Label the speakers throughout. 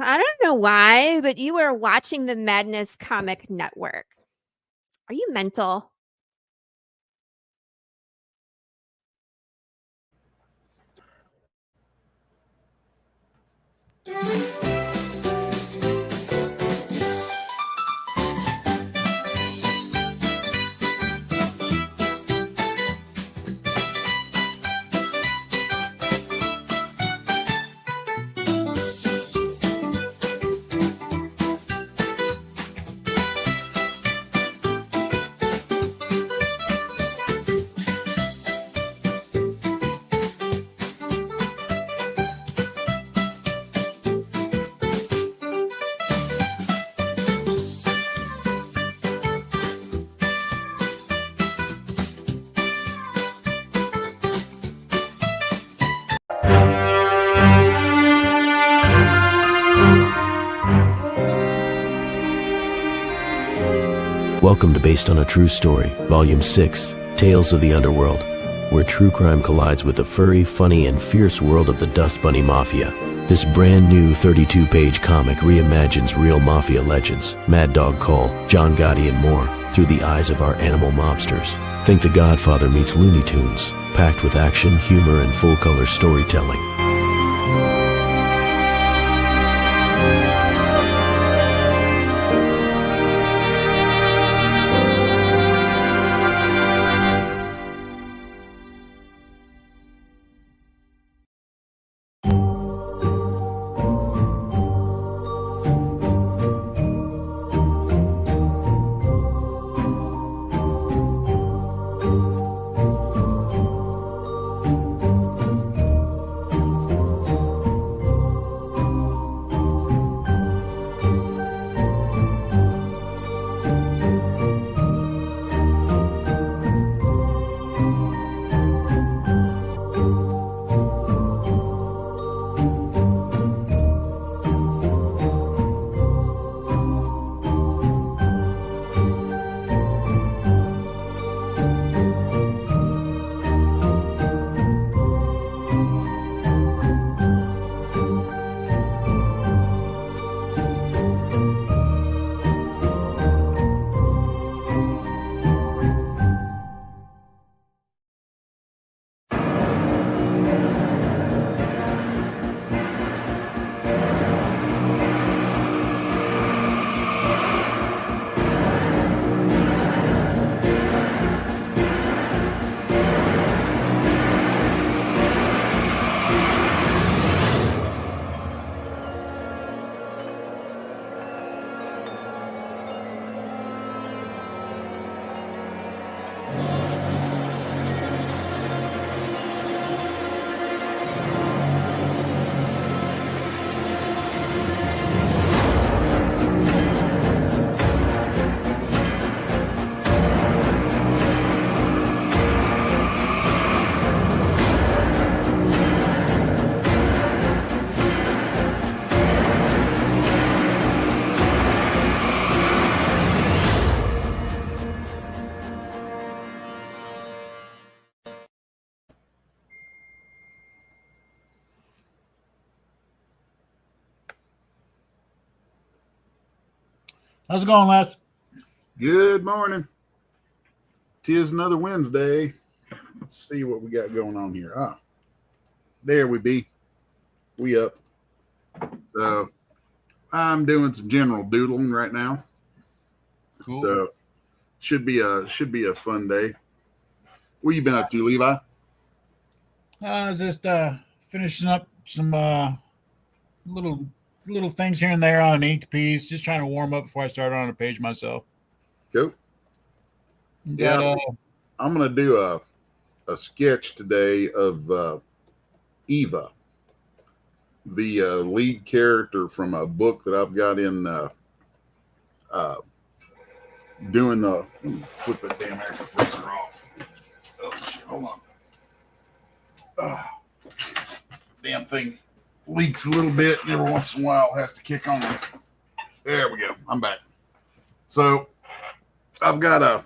Speaker 1: I don't know why, but you are watching the Madness Comic Network. Are you mental?
Speaker 2: Welcome to Based on a True Story, Volume 6, Tales of the Underworld, where true crime collides with the furry, funny, and fierce world of the Dust Bunny Mafia. This brand new 32-page comic reimagines real mafia legends, Mad Dog Cole, John Gotti, and more, through the eyes of our animal mobsters. Think The Godfather meets Looney Tunes, packed with action, humor, and full-color storytelling.
Speaker 3: How's it going, Les?
Speaker 4: Good morning. 'Tis another Wednesday. Let's see what we got going on here. There we be. We up. So I'm doing some general doodling right now.
Speaker 3: Cool.
Speaker 4: So should be a fun day. What you been up to, Levi?
Speaker 3: Just finishing up some little things here and there on an inked piece. Just trying to warm up before I start on a page myself.
Speaker 4: Cool. Yeah, I'm gonna do a sketch today of Eva, the lead character from a book that I've got in doing the. Let me flip that damn air compressor off. Oh shit! Hold on. Damn thing leaks a little bit, and every once in a while has to kick on. There we go. I'm back. So I've got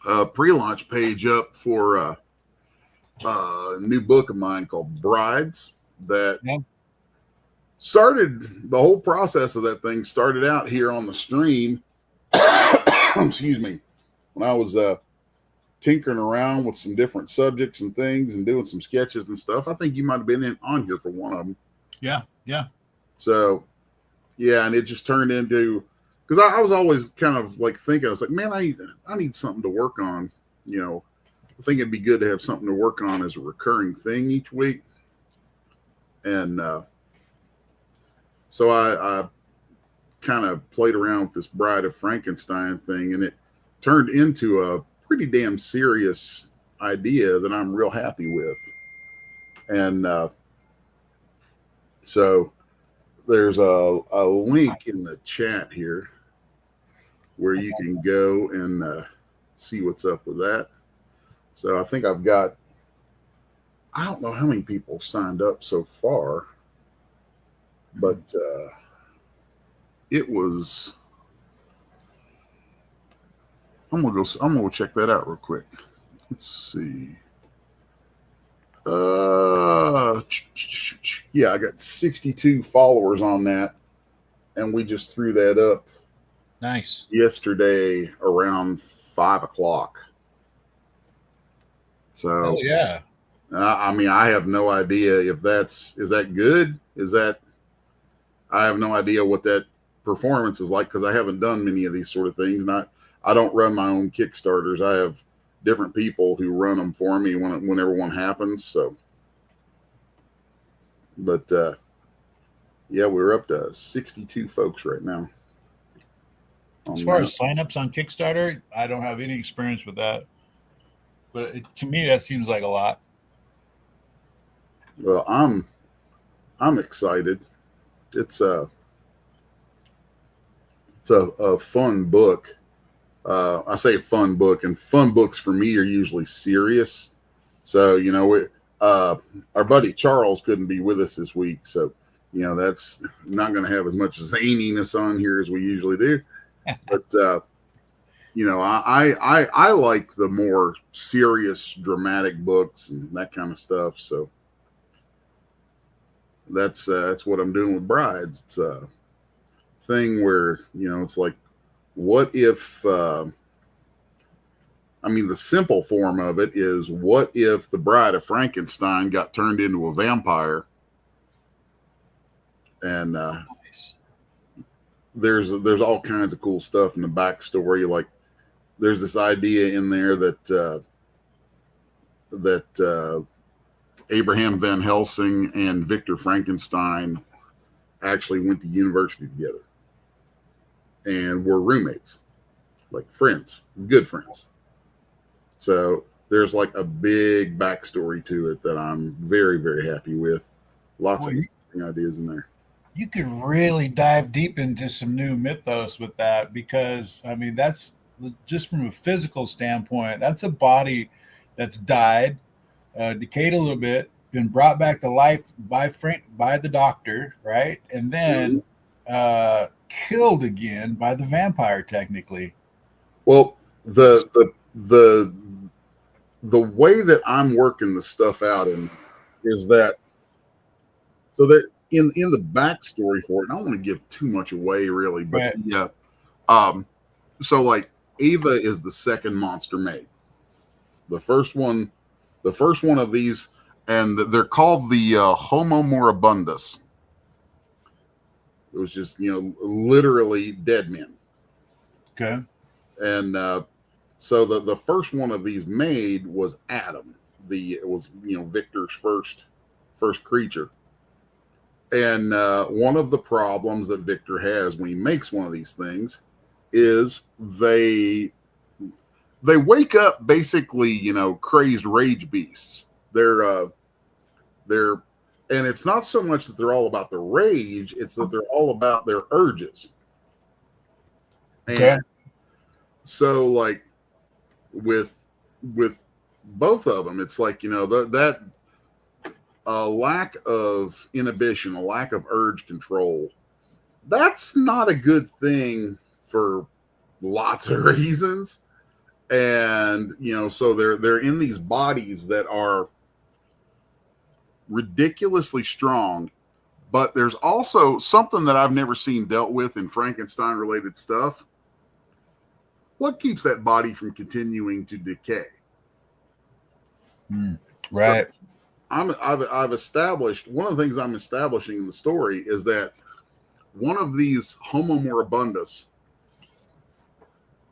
Speaker 4: a pre-launch page up for a new book of mine called Brides that started the whole process of that thing started out here on the stream. Excuse me. When I was tinkering around with some different subjects and things and doing some sketches and stuff. I think you might have been on here for one of them.
Speaker 3: Yeah.
Speaker 4: So, yeah, and it just turned into, because I was always kind of like thinking, I was like, man, I need something to work on. You know, I think it'd be good to have something to work on as a recurring thing each week. And so I kind of played around with this Bride of Frankenstein thing, and it turned into a pretty damn serious idea that I'm real happy with. And so there's a link in the chat here where you can go and see what's up with that. So I think I've got, I don't know how many people signed up so far, but it was, I'm gonna check that out real quick. Let's see. Yeah, I got 62 followers on that, and we just threw that up.
Speaker 3: Nice.
Speaker 4: Yesterday around 5 o'clock. So
Speaker 3: yeah.
Speaker 4: I mean, I have no idea if is that good? I have no idea what that performance is like, because I haven't done many of these sort of things. I don't run my own Kickstarters. I have different people who run them for me whenever one happens. So, but yeah, we're up to 62 folks right now.
Speaker 3: As far as signups on Kickstarter, I don't have any experience with that, but to me that seems like a lot.
Speaker 4: Well, I'm excited. It's a fun book. I say fun book, and fun books for me are usually serious. So, you know, our buddy Charles couldn't be with us this week. So, you know, that's not going to have as much zaniness on here as we usually do. But, you know, I like the more serious, dramatic books and that kind of stuff. So that's what I'm doing with Brides. It's a thing where, you know, it's like, what if, I mean, the simple form of it is, what if the Bride of Frankenstein got turned into a vampire? And
Speaker 3: Nice.
Speaker 4: There's all kinds of cool stuff in the backstory. Like, there's this idea in there that Abraham Van Helsing and Victor Frankenstein actually went to university together and were roommates, like friends, good friends. So there's like a big backstory to it that I'm very, very happy with. Lots of interesting ideas in there.
Speaker 3: You could really dive deep into some new mythos with that, because I mean, that's just from a physical standpoint, that's a body that's died, decayed a little bit, been brought back to life by the doctor, right? And then killed again by the vampire, technically.
Speaker 4: Well, the way that I'm working the stuff out is that, so that in the backstory for it, and I don't want to give too much away really, but right. Yeah, so like Ava is the second monster made. The first one of these, and they're called the Homo moribundus. It was just, you know, literally dead men.
Speaker 3: Okay.
Speaker 4: And so the first one of these made was Adam. It was, you know, Victor's first creature. And one of the problems that Victor has when he makes one of these things is they wake up basically, you know, crazed rage beasts. They're and it's not so much that they're all about the rage, it's that they're all about their urges.
Speaker 3: Okay.
Speaker 4: And so like with both of them, it's like, you know, that a lack of inhibition, a lack of urge control, that's not a good thing for lots of reasons. And, you know, so they're in these bodies that are ridiculously strong, But there's also something that I've never seen dealt with in Frankenstein related stuff. What keeps that body from continuing to decay?
Speaker 3: Right.
Speaker 4: So I've established, one of the things I'm establishing in the story is that one of these Homo moribundus,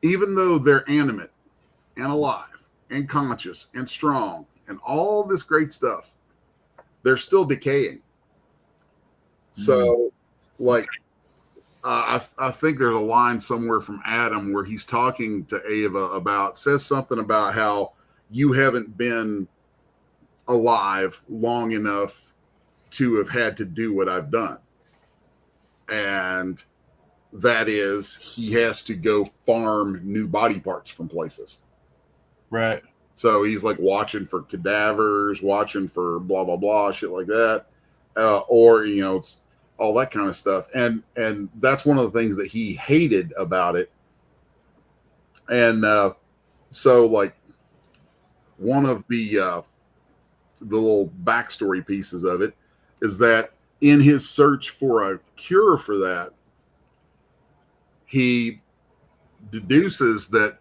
Speaker 4: even though they're animate and alive and conscious and strong and all this great stuff, they're still decaying. So, like, I think there's a line somewhere from Adam where he's talking to Ava says something about how you haven't been alive long enough to have had to do what I've done. And that is, he has to go farm new body parts from places.
Speaker 3: Right.
Speaker 4: So he's like watching for cadavers, watching for blah, blah, blah, shit like that. Or, you know, it's all that kind of stuff. And that's one of the things that he hated about it. And so, like, one of the little backstory pieces of it is that in his search for a cure for that, he deduces that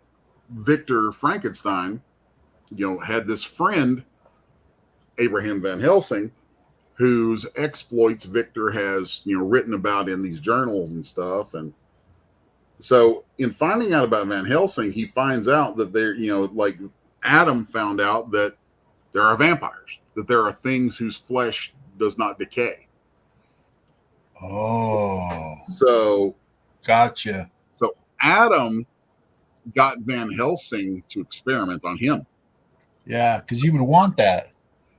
Speaker 4: Victor Frankenstein, you know, had this friend, Abraham Van Helsing, whose exploits Victor has, you know, written about in these journals and stuff. And so in finding out about Van Helsing, he finds out that there, you know, like Adam found out that there are vampires, that there are things whose flesh does not decay.
Speaker 3: Oh,
Speaker 4: So
Speaker 3: gotcha.
Speaker 4: So Adam got Van Helsing to experiment on him.
Speaker 3: Yeah, because you would want that.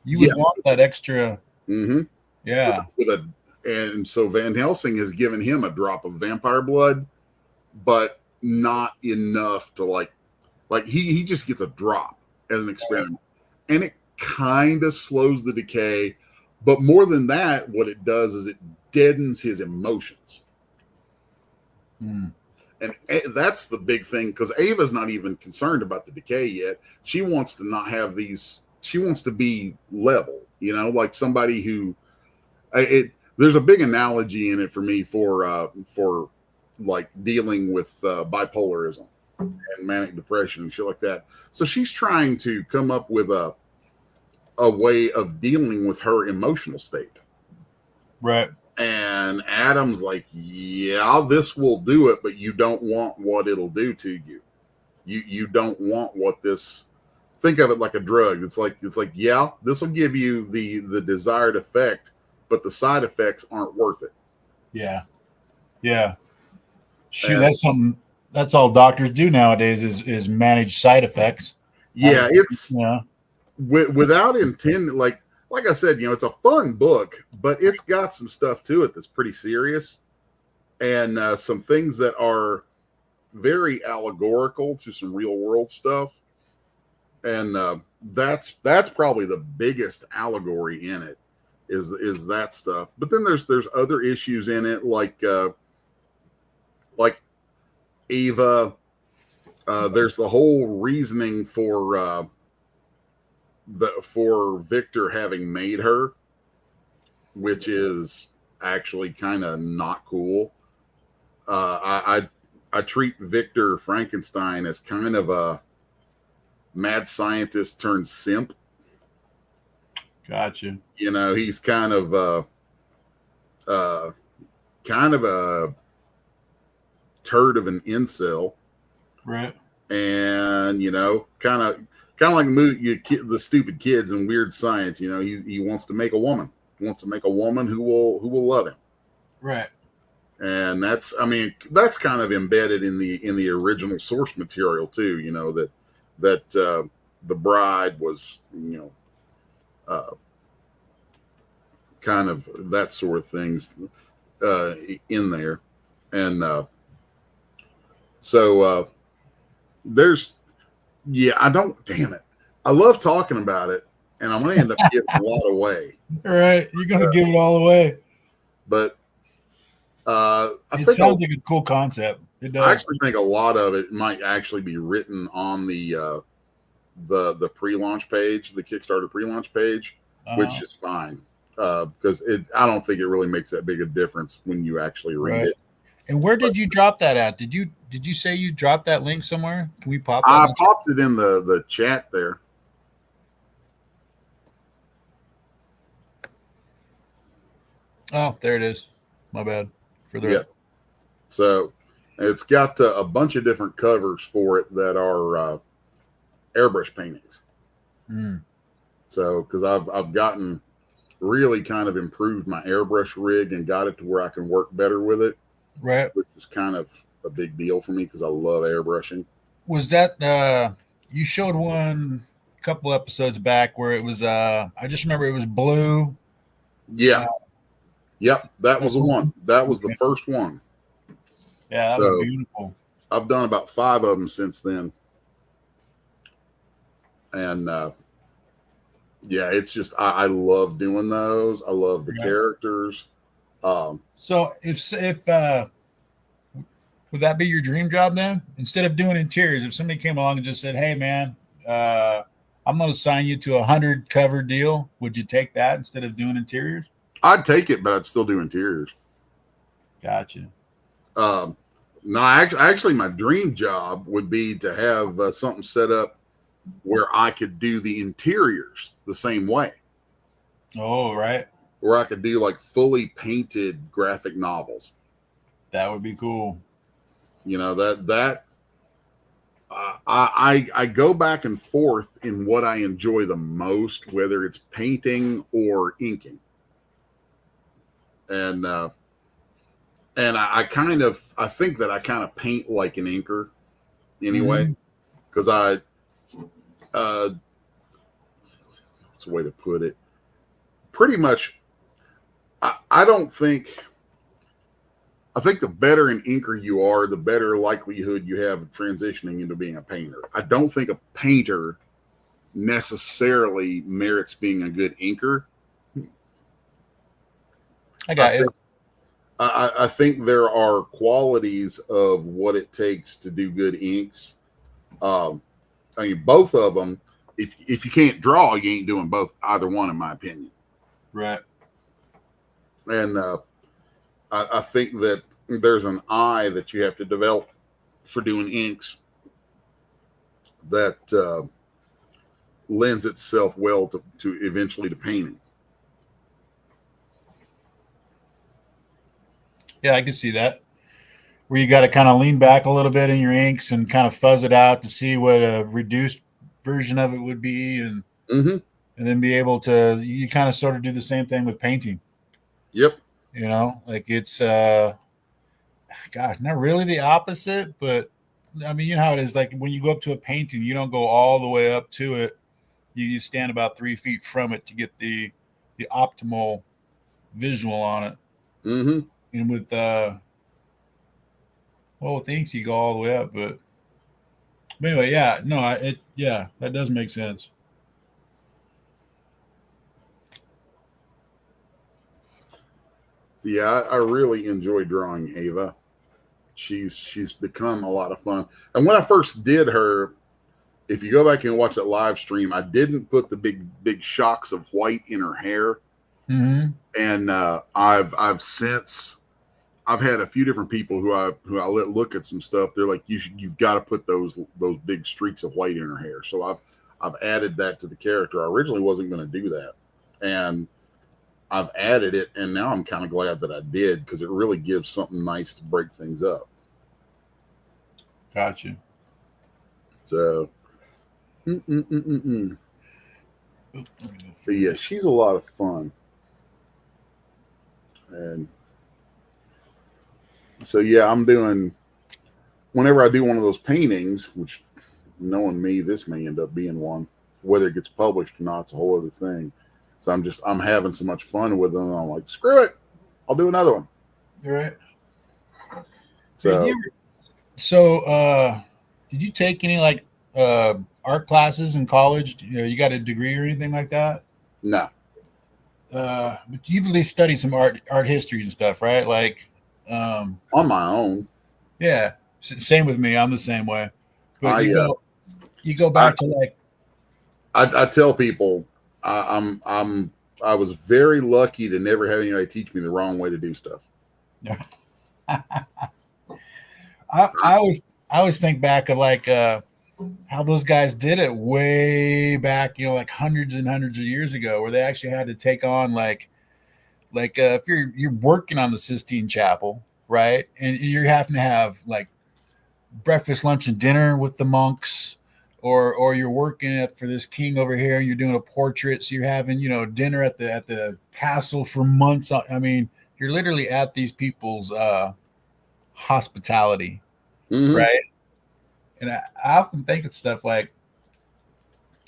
Speaker 3: You would want that extra.
Speaker 4: Mm-hmm.
Speaker 3: Yeah.
Speaker 4: And so Van Helsing has given him a drop of vampire blood, but not enough to like he just gets a drop as an experiment. And it kind of slows the decay. But more than that, what it does is it deadens his emotions. And that's the big thing, because Ava's not even concerned about the decay yet. She wants to not have these. She wants to be level, you know, like somebody who. There's a big analogy in it for me for like dealing with bipolarism and manic depression and shit like that. So she's trying to come up with a way of dealing with her emotional state.
Speaker 3: Right.
Speaker 4: And Adam's like, yeah, this will do it, but you don't want what it'll do to you. You don't want what this. Think of it like a drug. It's like, yeah, this will give you the desired effect, but the side effects aren't worth it.
Speaker 3: Yeah. Yeah. Shoot, that's something. That's all doctors do nowadays is manage side effects.
Speaker 4: Yeah, it's without intent. Like I said, you know, it's a fun book, but it's got some stuff to it that's pretty serious, and some things that are very allegorical to some real world stuff. And that's probably the biggest allegory in it is that stuff. But then there's other issues in it, like Ava. There's the whole reasoning for Victor having made her, which is actually kind of not cool. I treat Victor Frankenstein as kind of a mad scientist turned simp.
Speaker 3: Gotcha.
Speaker 4: You know, he's kind of a turd of an incel,
Speaker 3: right?
Speaker 4: And you know, kind of like the stupid kids in Weird Science. You know, he wants to make a woman. He wants to make a woman who will love him,
Speaker 3: right?
Speaker 4: And that's kind of embedded in the original source material too. You know, that the bride was, you know, kind of that sort of things in there. And so there's, damn it. I love talking about it, and I'm going to end up giving a lot away.
Speaker 3: Right. You're going to give it all away.
Speaker 4: But
Speaker 3: it sounds like a cool concept. It does.
Speaker 4: I actually think a lot of it might actually be written on the pre-launch page, the Kickstarter pre-launch page, which is fine. because I don't think it really makes that big a difference when you actually read it.
Speaker 3: And where did you drop that at? Did you say you dropped that link somewhere? Can we pop that?
Speaker 4: I popped it in the chat there.
Speaker 3: Oh, there it is. My bad.
Speaker 4: Yeah. So it's got a bunch of different covers for it that are airbrush paintings. So because I've gotten really kind of improved my airbrush rig and got it to where I can work better with it.
Speaker 3: Right.
Speaker 4: Which is kind of a big deal for me because I love airbrushing.
Speaker 3: Was that you showed one a couple episodes back where it was I just remember it was blue.
Speaker 4: Yeah. Yep, that was the one. That was the first one.
Speaker 3: Yeah, that was beautiful.
Speaker 4: I've done about 5 of them since then. And yeah, it's just I love doing those. I love the characters.
Speaker 3: So if would that be your dream job then? Instead of doing interiors, if somebody came along and just said, "Hey, man, I'm going to sign you to a 100 cover deal," would you take that instead of doing interiors?
Speaker 4: I'd take it, but I'd still do interiors.
Speaker 3: Gotcha.
Speaker 4: No, actually, my dream job would be to have something set up where I could do the interiors the same way.
Speaker 3: Oh, right.
Speaker 4: Where I could do like fully painted graphic novels.
Speaker 3: That would be cool.
Speaker 4: You know, that I go back and forth in what I enjoy the most, whether it's painting or inking. And I think that I kind of paint like an inker anyway, because what's a way to put it? Pretty much, I think the better an inker you are, the better likelihood you have of transitioning into being a painter. I don't think a painter necessarily merits being a good inker. I think there are qualities of what it takes to do good inks. I mean, both of them. If you can't draw, you ain't doing either one, in my opinion.
Speaker 3: Right.
Speaker 4: And I think that there's an eye that you have to develop for doing inks that lends itself well to eventually to painting.
Speaker 3: Yeah, I can see that. Where you got to kind of lean back a little bit in your inks and kind of fuzz it out to see what a reduced version of it would be, and then be able to, you kind of sort of do the same thing with painting.
Speaker 4: Yep.
Speaker 3: You know, like it's gosh, not really the opposite, but I mean, you know how it is. Like when you go up to a painting, you don't go all the way up to it. You stand about 3 feet from it to get the optimal visual on it. And with inks you go all the way up, but anyway, yeah, no, that does make sense.
Speaker 4: Yeah, I really enjoy drawing Ava. She's become a lot of fun. And when I first did her, if you go back and watch that live stream, I didn't put the big shocks of white in her hair. And I've had a few different people who I let look at some stuff. They're like, you've got to put those big streaks of white in her hair. So I've added that to the character. I originally wasn't going to do that, and I've added it, and now I'm kind of glad that I did, because it really gives something nice to break things up.
Speaker 3: Gotcha.
Speaker 4: So, but yeah, she's a lot of fun. And so, yeah, I'm doing, whenever I do one of those paintings, which, knowing me, this may end up being one, whether it gets published or not, it's a whole other thing. So I'm having so much fun with them. I'm like, screw it, I'll do another one.
Speaker 3: You're right.
Speaker 4: So,
Speaker 3: did you take any like art classes in college? You got a degree or anything like that?
Speaker 4: No.
Speaker 3: But you've at least studied some art history and stuff, right? Like
Speaker 4: on my own.
Speaker 3: Yeah, same with me. I'm the same way. But you go back to like.
Speaker 4: I tell people I'm I was very lucky to never have anybody teach me the wrong way to do stuff.
Speaker 3: Yeah. I always think back of like how those guys did it way back, like hundreds and hundreds of years ago, where they actually had to take on like if you're working on the Sistine Chapel, right, and you're having to have like breakfast, lunch, and dinner with the monks, or you're working for this king over here, and you're doing a portrait, so you're having dinner at the castle for months. I mean, you're literally at these people's hospitality, right? And I often think of stuff like,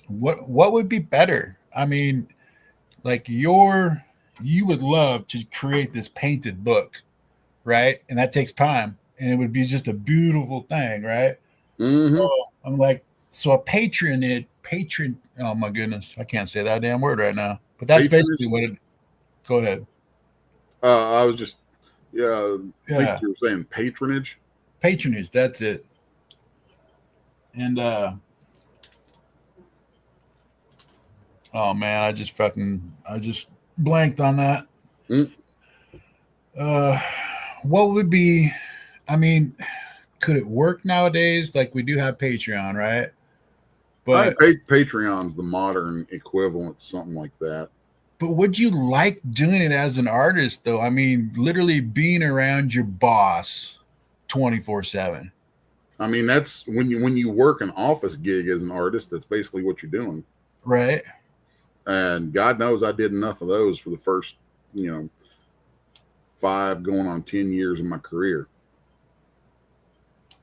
Speaker 3: what would be better? I mean, like you would love to create this painted book, right? And that takes time, and it would be just a beautiful thing, right? So I'm like, so a patron. Oh my goodness, I can't say that damn word right now. But that's basically what it. Go ahead.
Speaker 4: I was just, I think you were saying patronage.
Speaker 3: Patronage, that's it. And oh man, I just blanked on that. What would be? I mean, could it work nowadays? Like we do have Patreon, right? But
Speaker 4: Patreon's the modern equivalent to something like that.
Speaker 3: But would you like doing it as an artist, though? I mean, literally being around your boss 24/7.
Speaker 4: I mean, that's when you work an office gig as an artist, that's basically what you're doing.
Speaker 3: Right.
Speaker 4: And God knows I did enough of those for the first, 5 going on 10 years of my career.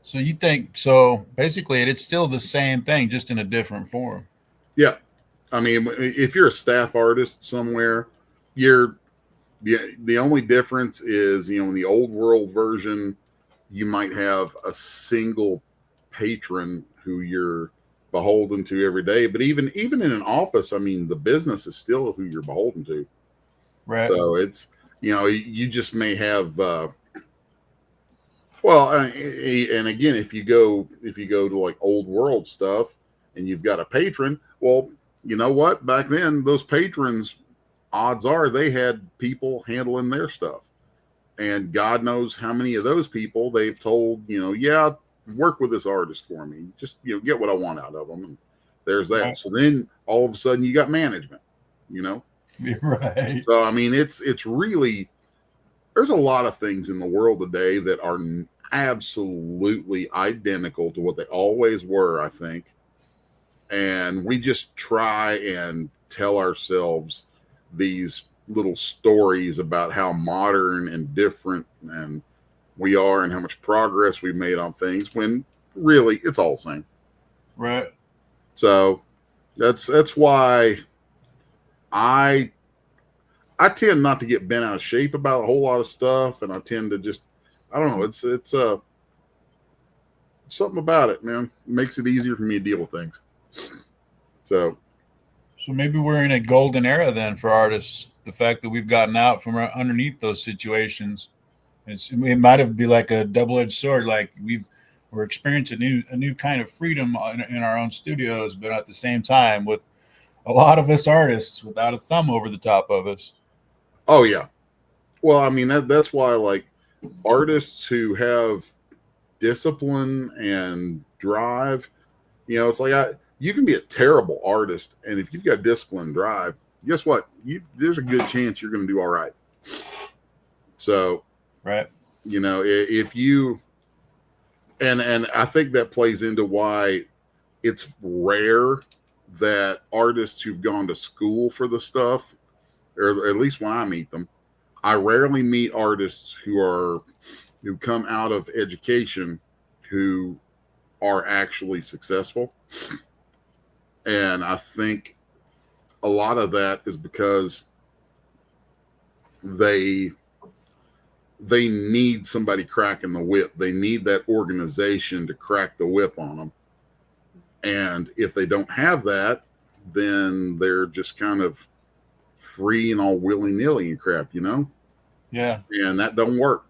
Speaker 3: So you think, so basically it's still the same thing, just in a different form.
Speaker 4: Yeah. I mean, if you're a staff artist somewhere, the only difference is, in the old world version, you might have a single patron who you're beholden to every day. But even in an office, I mean, the business is still who you're beholden to.
Speaker 3: Right.
Speaker 4: So it's, you just may have, and again, if you go to like old world stuff and you've got a patron, well, you know what? Back then, those patrons, odds are they had people handling their stuff. And God knows how many of those people they've told, yeah, work with this artist for me. Just, get what I want out of them. And there's that. Right. So then all of a sudden you got management,
Speaker 3: Right.
Speaker 4: So, I mean, it's really, there's a lot of things in the world today that are absolutely identical to what they always were, I think. And we just try and tell ourselves these little stories about how modern and different and we are and how much progress we've made on things, when really it's all the same.
Speaker 3: Right.
Speaker 4: So that's why I tend not to get bent out of shape about a whole lot of stuff, and I tend to just, I don't know, it's something about it, man. It makes it easier for me to deal with things. So
Speaker 3: maybe we're in a golden era then for artists. The fact that we've gotten out from underneath those situations, it might have been like a double-edged sword. Like we're experiencing a new kind of freedom in our own studios, but at the same time, with a lot of us artists without a thumb over the top of us.
Speaker 4: Oh yeah, well, I mean that's why, like, artists who have discipline and drive, it's like you can be a terrible artist, and if you've got discipline and drive, guess what? There's a good chance you're going to do all right. So,
Speaker 3: right.
Speaker 4: If you, and I think that plays into why it's rare that artists who've gone to school for the stuff, or at least when I meet them, I rarely meet artists who come out of education who are actually successful. And I think a lot of that is because they need somebody cracking the whip. They need that organization to crack the whip on them. And if they don't have that, then they're just kind of free and all willy-nilly and crap,
Speaker 3: Yeah.
Speaker 4: And that don't work.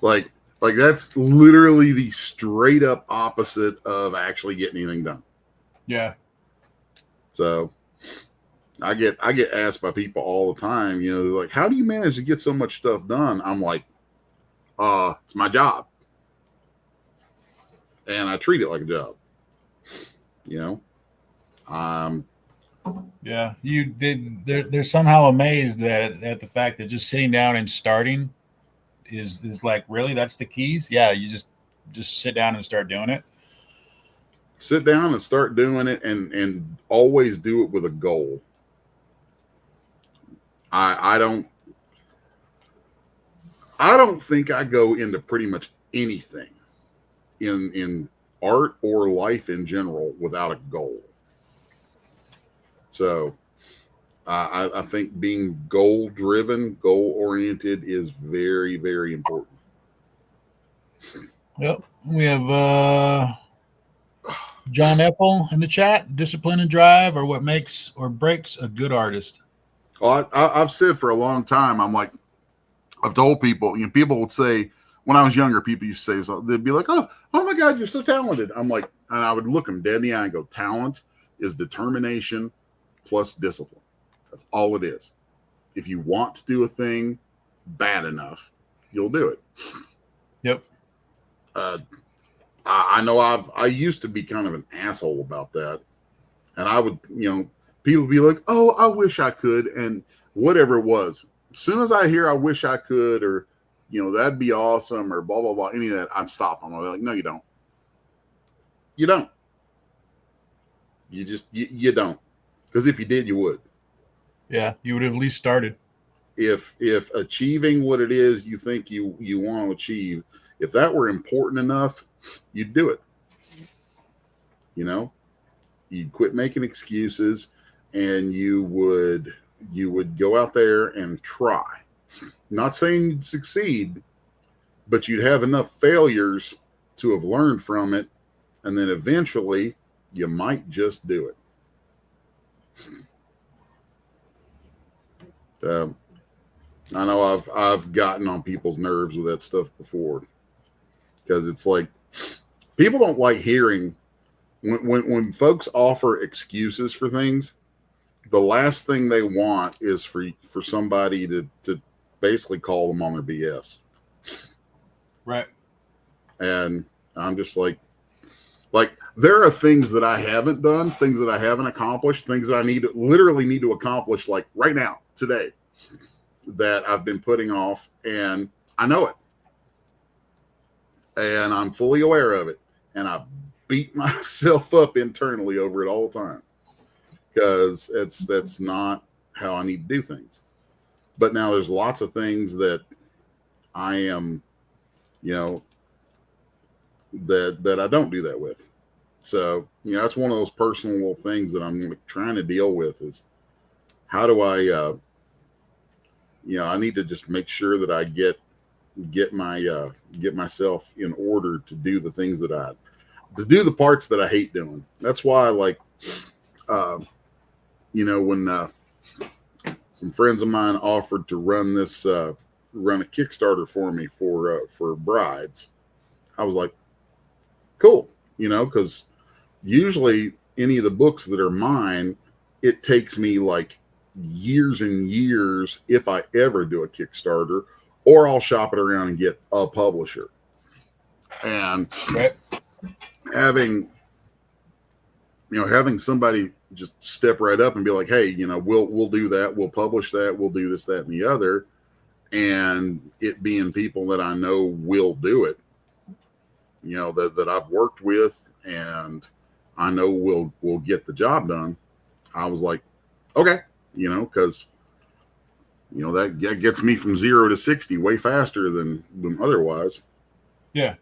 Speaker 4: Like that's literally the straight up opposite of actually getting anything done.
Speaker 3: Yeah.
Speaker 4: So, I get asked by people all the time, you know, like, how do you manage to get so much stuff done? I'm like, it's my job. And I treat it like a job. You know?
Speaker 3: Yeah, they're somehow amazed at the fact that just sitting down and starting is like, really, that's the keys. Yeah, you just sit down and start doing it.
Speaker 4: Sit down and start doing it, and always do it with a goal. I don't think I go into pretty much anything in art or life in general without a goal. So I think being goal-driven, goal-oriented is very, very important.
Speaker 3: Yep. We have John Epple in the chat. Discipline and drive are what makes or breaks a good artist.
Speaker 4: Well, I've said for a long time, I'm like, I've told people, you know, people would say, when I was younger, people used to say, so they'd be like, oh my God, you're so talented. I'm like, and I would look them dead in the eye and go, talent is determination plus discipline. That's all it is. If you want to do a thing bad enough, you'll do it.
Speaker 3: Yep.
Speaker 4: I know I used to be kind of an asshole about that. And I would, you know, people would be like, oh, I wish I could. And whatever it was, as soon as I hear I wish I could, or, you know, that'd be awesome, or blah, blah, blah, any of that, I'd stop them. I'd be like, no, you don't. You don't. You don't. Because if you did, you would.
Speaker 3: Yeah, you would have at least started.
Speaker 4: If achieving what it is you think you want to achieve, if that were important enough, you'd do it. You know, you'd quit making excuses, and you would go out there and try. Not saying you'd succeed, but you'd have enough failures to have learned from it, and then eventually you might just do it. I know I've gotten on people's nerves with that stuff before, because it's like, people don't like hearing when folks offer excuses for things. The last thing they want is for somebody to basically call them on their BS.
Speaker 3: Right.
Speaker 4: And I'm just like there are things that I haven't done, things that I haven't accomplished, things that I literally need to accomplish, like right now, today, that I've been putting off, and I know it. And I'm fully aware of it. And I beat myself up internally over it all the time, because that's not how I need to do things. But now there's lots of things that I am, you know, that I don't do that with. So, you know, that's one of those personal little things that I'm trying to deal with, is how do I, you know, I need to just make sure that I get myself in order to do the things to do the parts that I hate doing. That's why, like, you know, when some friends of mine offered to run a Kickstarter for me for brides, I was like, cool, you know, because usually any of the books that are mine, it takes me like years and years if I ever do a Kickstarter, or I'll shop it around and get a publisher. And having somebody just step right up and be like, hey, you know, we'll do that, we'll publish that, we'll do this, that, and the other, and it being people that I know will do it, you know, that I've worked with and I know will get the job done. I was like, okay, you know, because, you know, that gets me from 0 to 60 way faster than otherwise.
Speaker 3: Yeah.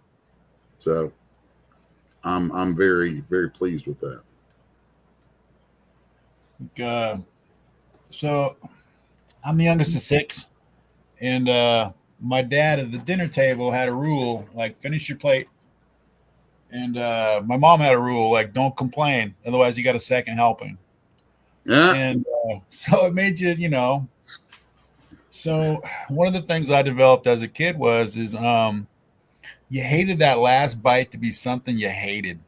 Speaker 4: So I'm very, very pleased with that.
Speaker 3: So I'm the youngest of 6, and my dad at the dinner table had a rule, like, finish your plate. And my mom had a rule, like, don't complain, otherwise you got a second helping.
Speaker 4: Yeah.
Speaker 3: And so it made you, you know. So one of the things I developed as a kid is you hated that last bite to be something you hated.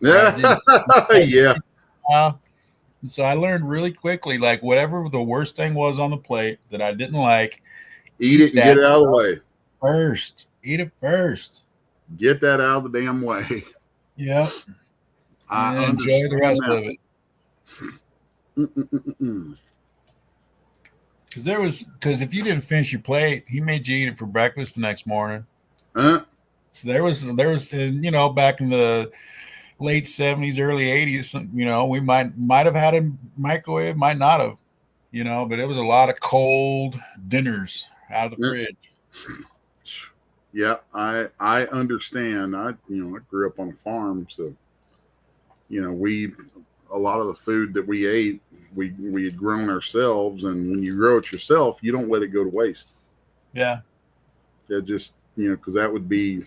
Speaker 4: Yeah.
Speaker 3: Right?
Speaker 4: Yeah.
Speaker 3: So I learned really quickly, like whatever the worst thing was on the plate that I didn't like,
Speaker 4: Eat it and get it out of the way.
Speaker 3: first. Eat it first.
Speaker 4: Get that out of the damn way.
Speaker 3: Yep.
Speaker 4: I
Speaker 3: And enjoy the rest of it. Because if you didn't finish your plate, he made you eat it for breakfast the next morning. So there was, back in the late 70s, early 80s, we might have had a microwave, might not have, but it was a lot of cold dinners out of the fridge.
Speaker 4: Yeah, I understand. I grew up on a farm, so a lot of the food that we ate, we had grown ourselves, and when you grow it yourself, you don't let it go to waste.
Speaker 3: Yeah.
Speaker 4: It just because that would be,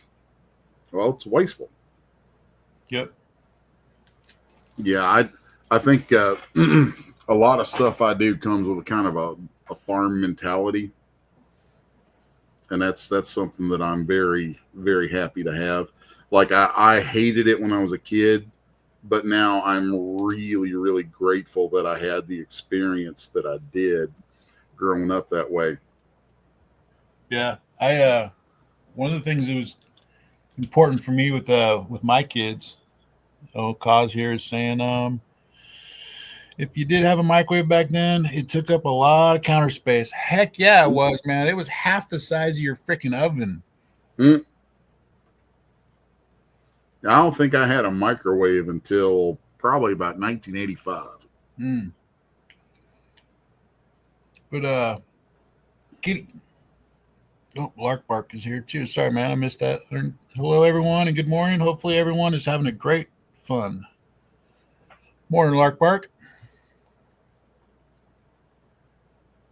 Speaker 4: well, it's wasteful.
Speaker 3: Yep.
Speaker 4: Yeah, I think a lot of stuff I do comes with a kind of a farm mentality, and that's something that I'm very, very happy to have. Like I hated it when I was a kid, but now I'm really, really grateful that I had the experience that I did growing up that way.
Speaker 3: Yeah, one of the things that was important for me with my kids, Cause here is saying, if you did have a microwave back then, it took up a lot of counter space. Heck yeah, it was, man. It was half the size of your freaking oven.
Speaker 4: I don't think I had a microwave until probably about 1985.
Speaker 3: But Lark Bark is here too. Sorry, man, I missed that. Hello, everyone, and good morning. Hopefully, everyone is having a great fun. Morning, Lark Bark.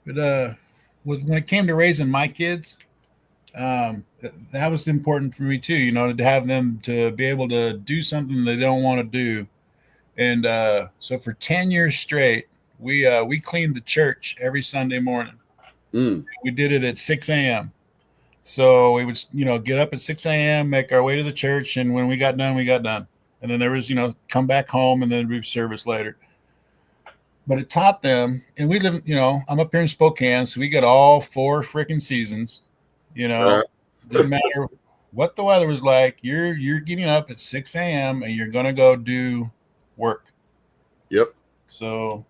Speaker 3: But when it came to raising my kids, that was important for me too. To have them to be able to do something they don't want to do. And so for 10 years straight, we cleaned the church every Sunday morning. We did it at 6 a.m. So we would, get up at 6 a.m., make our way to the church. And when we got done, we got done. And then there was, come back home and then we service later. But it taught them, and we live, I'm up here in Spokane, so we got all 4 freaking seasons. Didn't matter what the weather was like. You're getting up at 6 a.m. and you're gonna go do work.
Speaker 4: Yep.
Speaker 3: So.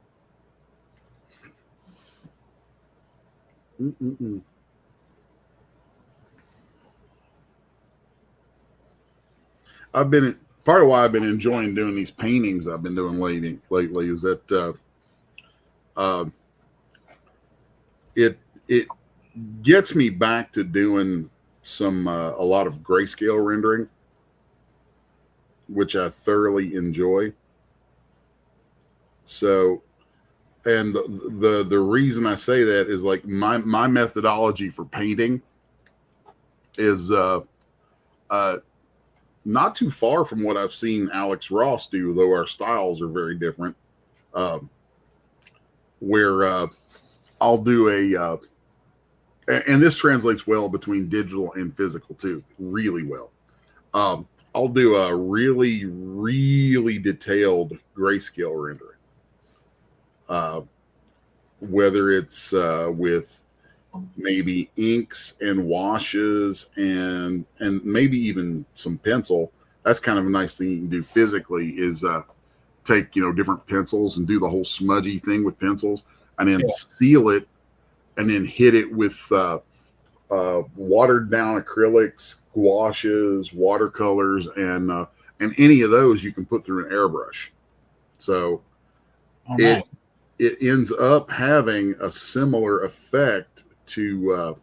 Speaker 4: Part of why I've been enjoying doing these paintings I've been doing lately is that it gets me back to doing a lot of grayscale rendering, which I thoroughly enjoy. So, and the reason I say that is like my methodology for painting is not too far from what I've seen Alex Ross do, though our styles are very different. Where I'll do and this translates well between digital and physical too, really well. I'll do a really, really detailed grayscale rendering. Whether it's with maybe inks and washes and maybe even some pencil. That's kind of a nice thing you can do physically is take different pencils and do the whole smudgy thing with pencils and then seal it and then hit it with watered down acrylics, gouaches, watercolors, and any of those you can put through an airbrush. So it ends up having a similar effect to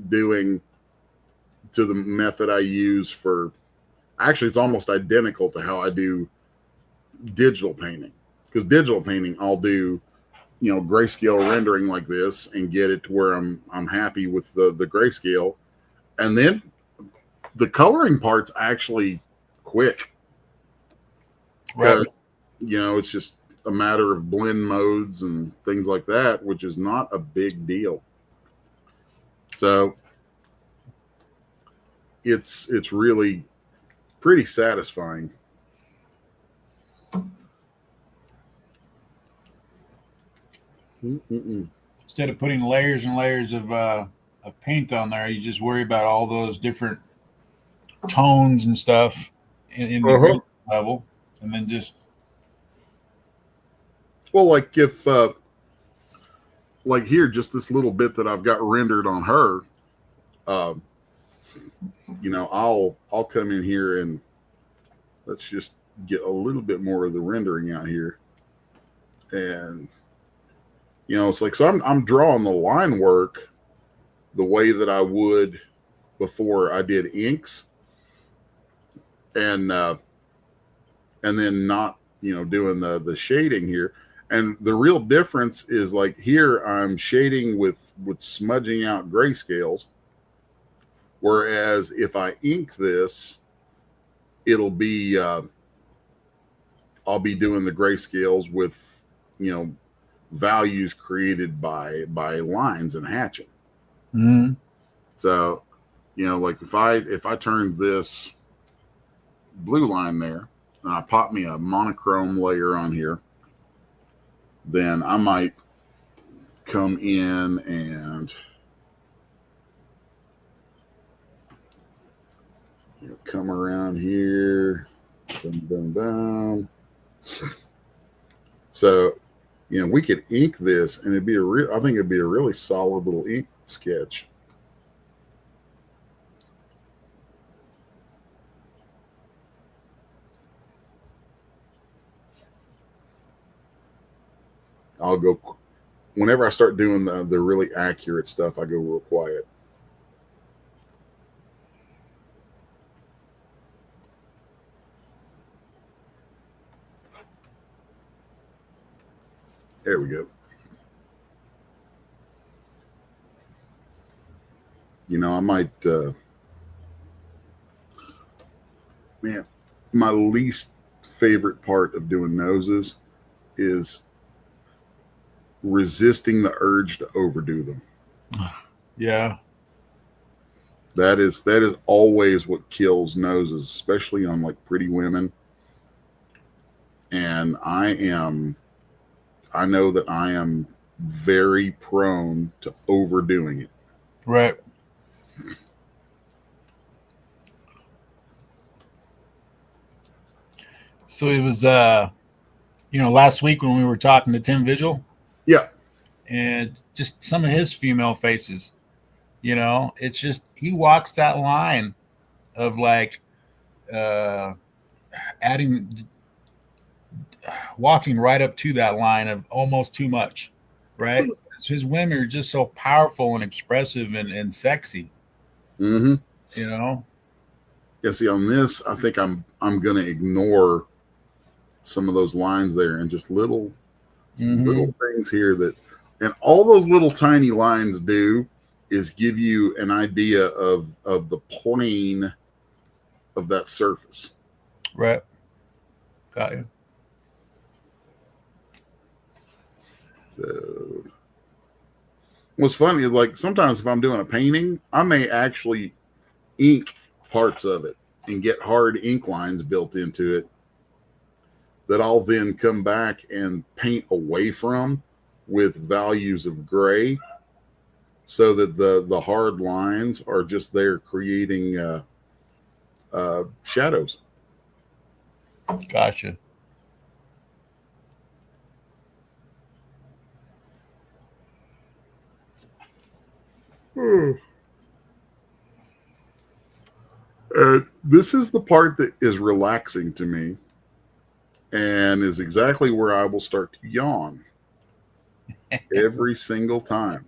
Speaker 4: doing to the method I use for. Actually, it's almost identical to how I do digital painting, because digital painting I'll do grayscale rendering like this and get it to where I'm happy with the grayscale, and then the coloring part's actually quick. Right. It's just a matter of blend modes and things like that, which is not a big deal. So it's really pretty satisfying. Mm-mm-mm.
Speaker 3: Instead of putting layers and layers of paint on there, you just worry about all those different tones and stuff in the
Speaker 4: Uh-huh.
Speaker 3: green level, and then just
Speaker 4: Well, like if like here, just this little bit that I've got rendered on her, um, I'll come in here and let's just get a little bit more of the rendering out here, and it's like, so I'm drawing the line work the way that I would before I did inks, and then not doing the shading here. And the real difference is, like, here I'm shading with smudging out grayscales, whereas if I ink this, it'll be I'll be doing the grayscales with values created by lines and hatching.
Speaker 3: mm-hmm.
Speaker 4: So like if I turned this blue line there and I pop me a monochrome layer on here, then I might come in and come around here, boom, boom, boom. So we could ink this, and I think it'd be a really solid little ink sketch. I'll go, whenever I start doing the really accurate stuff, I go real quiet. There we go. I might, man, my least favorite part of doing noses is resisting the urge to overdo them.
Speaker 3: Yeah.
Speaker 4: That is always what kills noses, especially on like pretty women. And I know that I am very prone to overdoing it.
Speaker 3: Right. So it was last week when we were talking to Tim Vigil.
Speaker 4: Yeah.
Speaker 3: And just some of his female faces, it's just, he walks that line of like walking right up to that line of almost too much, right? His women are just so powerful and expressive and sexy.
Speaker 4: Mm-hmm.
Speaker 3: Yeah,
Speaker 4: see, on this, I think I'm gonna ignore some of those lines there and just little things here and all those little tiny lines do is give you an idea of the plane of that surface.
Speaker 3: Right. Got you.
Speaker 4: So what's funny is, like, sometimes if I'm doing a painting, I may actually ink parts of it and get hard ink lines built into it that I'll then come back and paint away from with values of gray, so that the hard lines are just there creating shadows.
Speaker 3: Gotcha.
Speaker 4: This is the part that is relaxing to me, and is exactly where I will start to yawn every single time.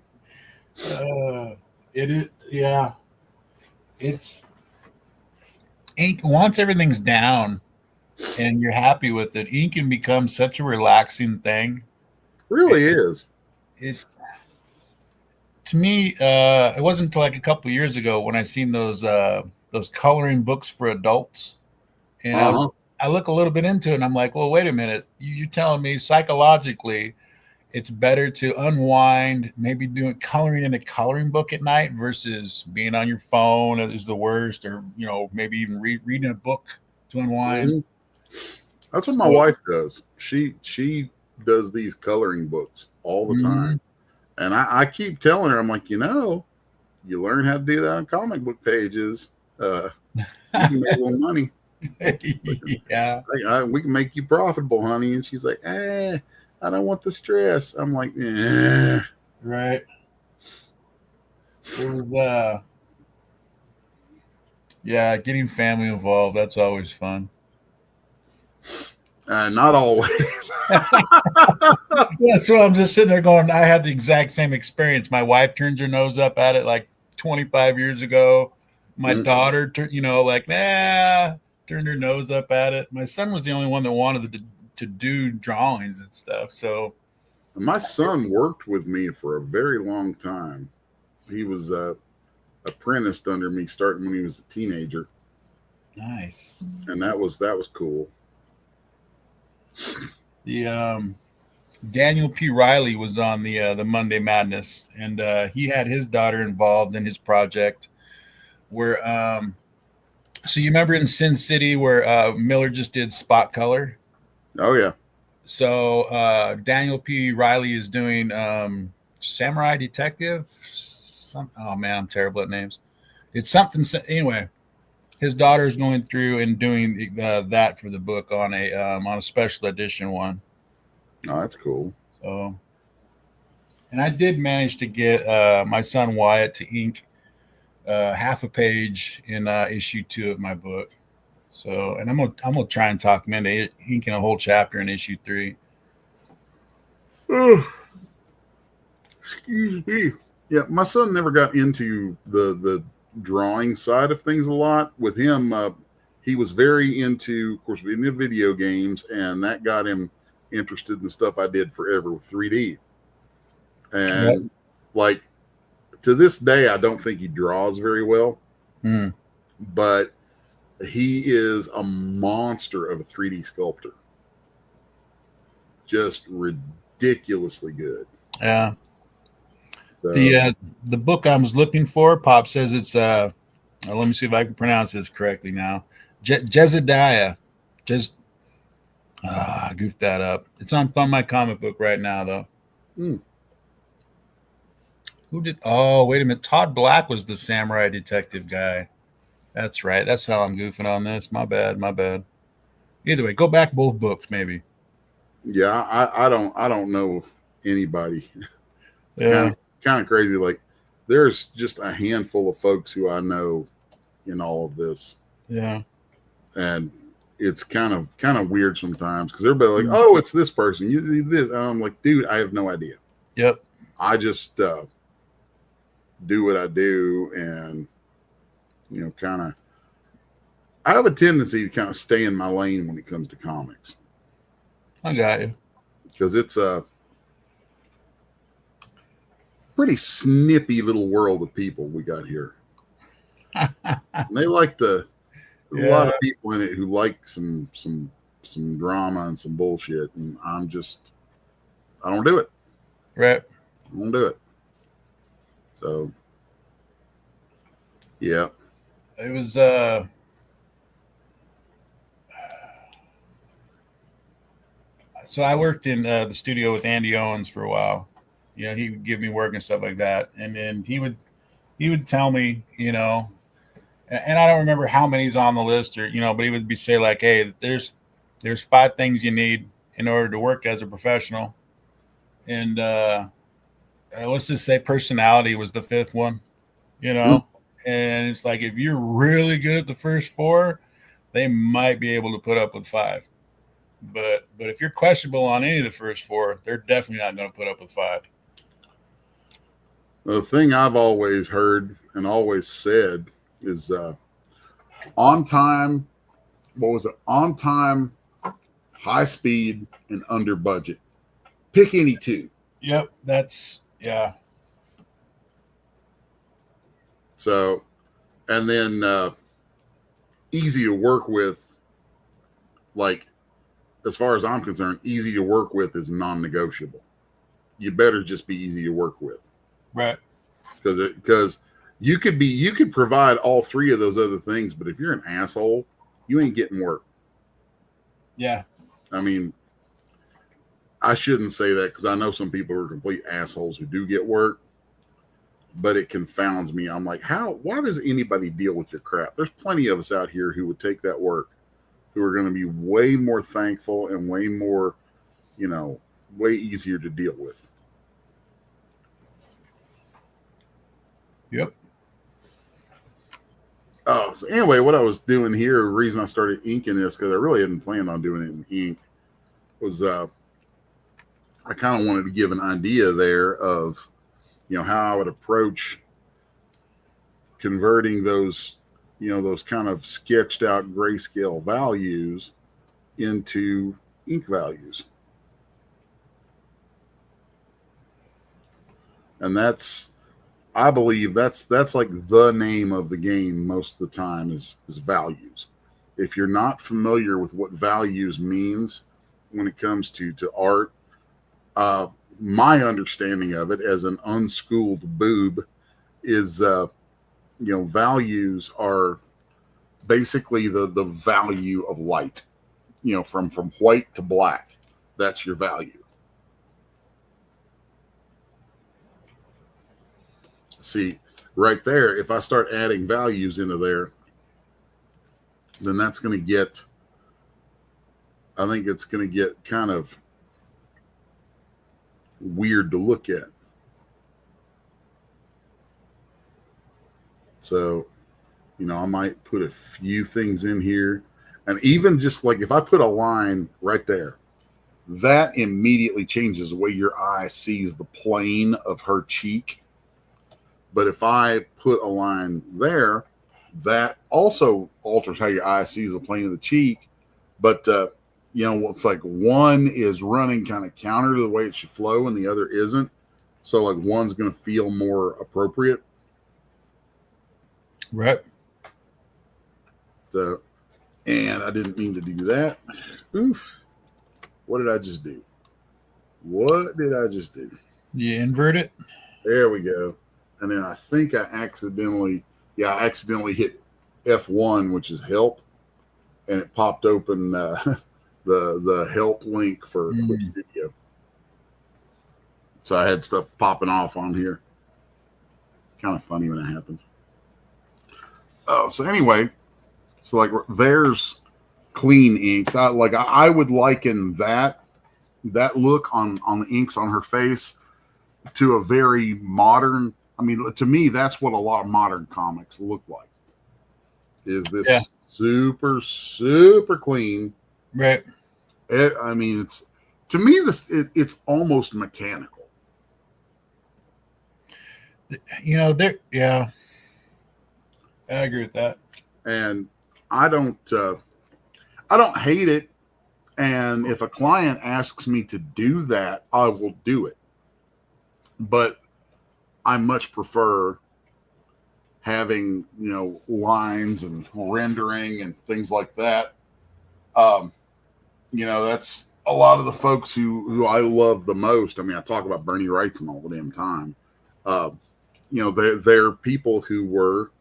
Speaker 3: It is, yeah. It's ink. Once everything's down and you're happy with it, ink can become such a relaxing thing.
Speaker 4: Really is.
Speaker 3: It to me, it wasn't until like a couple of years ago when I seen those coloring books for adults, and I look a little bit into it, and I'm like, well, wait a minute, you're telling me psychologically it's better to unwind, maybe doing coloring in a coloring book at night versus being on your phone is the worst, or maybe even reading a book to unwind.
Speaker 4: Mm-hmm. That's what my wife does. She does these coloring books all the
Speaker 3: Mhm.
Speaker 4: time. And I keep telling her, I'm like, you learn how to do that on comic book pages. You can make a little money.
Speaker 3: Yeah.
Speaker 4: We can make you profitable, honey. And she's like, I don't want the stress. I'm like, eh.
Speaker 3: Right. It was, yeah, getting family involved. That's always fun.
Speaker 4: Not always.
Speaker 3: Yeah, so I'm just sitting there going, I had the exact same experience. My wife turns her nose up at it like 25 years ago. My daughter, like, turned her nose up at it. My son was the only one that wanted to do drawings and stuff. So
Speaker 4: my son worked with me for a very long time. He was apprenticed under me starting when he was a teenager.
Speaker 3: nice.
Speaker 4: And that was cool.
Speaker 3: The Daniel P. Riley was on the Monday Madness, and he had his daughter involved in his project. Where so you remember in Sin City where Miller just did spot color?
Speaker 4: Oh yeah.
Speaker 3: So Daniel P. Riley is doing Samurai Detective. Oh man, I'm terrible at names. It's something. Anyway, his daughter is going through and doing that for the book on a special edition one.
Speaker 4: Oh, that's cool.
Speaker 3: So, and I did manage to get my son Wyatt to ink half a page in issue 2 of my book. So, and I'm gonna try and talk him into inking a whole chapter in issue 3.
Speaker 4: Oh, excuse me. Yeah, my son never got into the drawing side of things a lot. With him, he was very into, of course, into video games, and that got him interested in the stuff I did forever with 3D. And like to this day, I don't think he draws very well, but he is a monster of a 3D sculptor. Just ridiculously good.
Speaker 3: Yeah.
Speaker 4: So,
Speaker 3: the book I was looking for, Pop says it's let me see if I can pronounce this correctly now. Jezediah. I goofed that up. It's on my comic book right now though. Who did? Oh, wait a minute. Todd Black was the Samurai Detective guy. That's right. That's how I'm goofing on this. My bad. Either way, go back both books maybe.
Speaker 4: Yeah, I don't know anybody.
Speaker 3: Yeah.
Speaker 4: Kind of crazy. Like there's just a handful of folks who I know in all of this.
Speaker 3: Yeah.
Speaker 4: And it's kind of weird sometimes because everybody like, oh, it's this person. You do this. And I'm like, dude, I have no idea.
Speaker 3: Yep.
Speaker 4: I just do what I do, and kind of. I have a tendency to kind of stay in my lane when it comes to comics.
Speaker 3: I got you.
Speaker 4: Because it's a pretty snippy little world of people we got here. They like a lot of people in it who like some drama and some bullshit, and I don't do it.
Speaker 3: Right.
Speaker 4: I don't do it. So yeah.
Speaker 3: It was so I worked in the studio with Andy Owens for a while. He would give me work and stuff like that, and then he would tell me, and I don't remember how many's on the list or but he would say like, hey, there's 5 things you need in order to work as a professional, and let's just say personality was the 5th one, and it's like if you're really good at the first 4, they might be able to put up with 5. But if you're questionable on any of the first 4, they're definitely not going to put up with 5.
Speaker 4: The thing I've always heard and always said is on time. What was it? On time, high speed, and under budget. Pick any 2.
Speaker 3: Yep, that's yeah.
Speaker 4: So, and then easy to work with. Like, as far as I'm concerned, easy to work with is non-negotiable. You better just be easy to work with.
Speaker 3: Right.
Speaker 4: Because you could provide all 3 of those other things, but if you're an asshole, you ain't getting work.
Speaker 3: Yeah.
Speaker 4: I mean, I shouldn't say that because I know some people are complete assholes who do get work, but it confounds me. I'm like, why does anybody deal with your crap? There's plenty of us out here who would take that work, who are going to be way more thankful and way more, way easier to deal with.
Speaker 3: Yep.
Speaker 4: Oh, so anyway, what I was doing here, the reason I started inking this, because I really hadn't planned on doing it in ink, was I kind of wanted to give an idea there of, how I would approach converting those, those kind of sketched out grayscale values into ink values. And I believe that's like the name of the game most of the time is values. If you're not familiar with what values means when it comes to art, my understanding of it as an unschooled boob is, values are basically the value of light, from white to black. That's your value. See, right there, if I start adding values into there, then that's going to get, I think it's going to get kind of weird to look at. So, I might put a few things in here. And even just like if I put a line right there, that immediately changes the way your eye sees the plane of her cheek. But if I put a line there, that also alters how your eye sees the plane of the cheek. But, it's like one is running kind of counter to the way it should flow and the other isn't. So like one's going to feel more appropriate.
Speaker 3: Right.
Speaker 4: So, and I didn't mean to do that. Oof. What did I just do?
Speaker 3: You invert it.
Speaker 4: There we go. And then I think I accidentally hit F1, which is help. And it popped open the help link for Quick Studio. So I had stuff popping off on here. Kind of funny when it happens. Oh, so anyway, so like there's clean inks. I would liken that look on the inks on her face to a very modern. I mean, to me, that's what a lot of modern comics look like. Is this super, super clean?
Speaker 3: Right.
Speaker 4: It's to me it's almost mechanical.
Speaker 3: Yeah, I agree with that.
Speaker 4: And I don't hate it. And if a client asks me to do that, I will do it. But I much prefer having, lines and rendering and things like that. That's a lot of the folks who I love the most. I mean, I talk about Bernie Wrightson all the damn time. They're people who were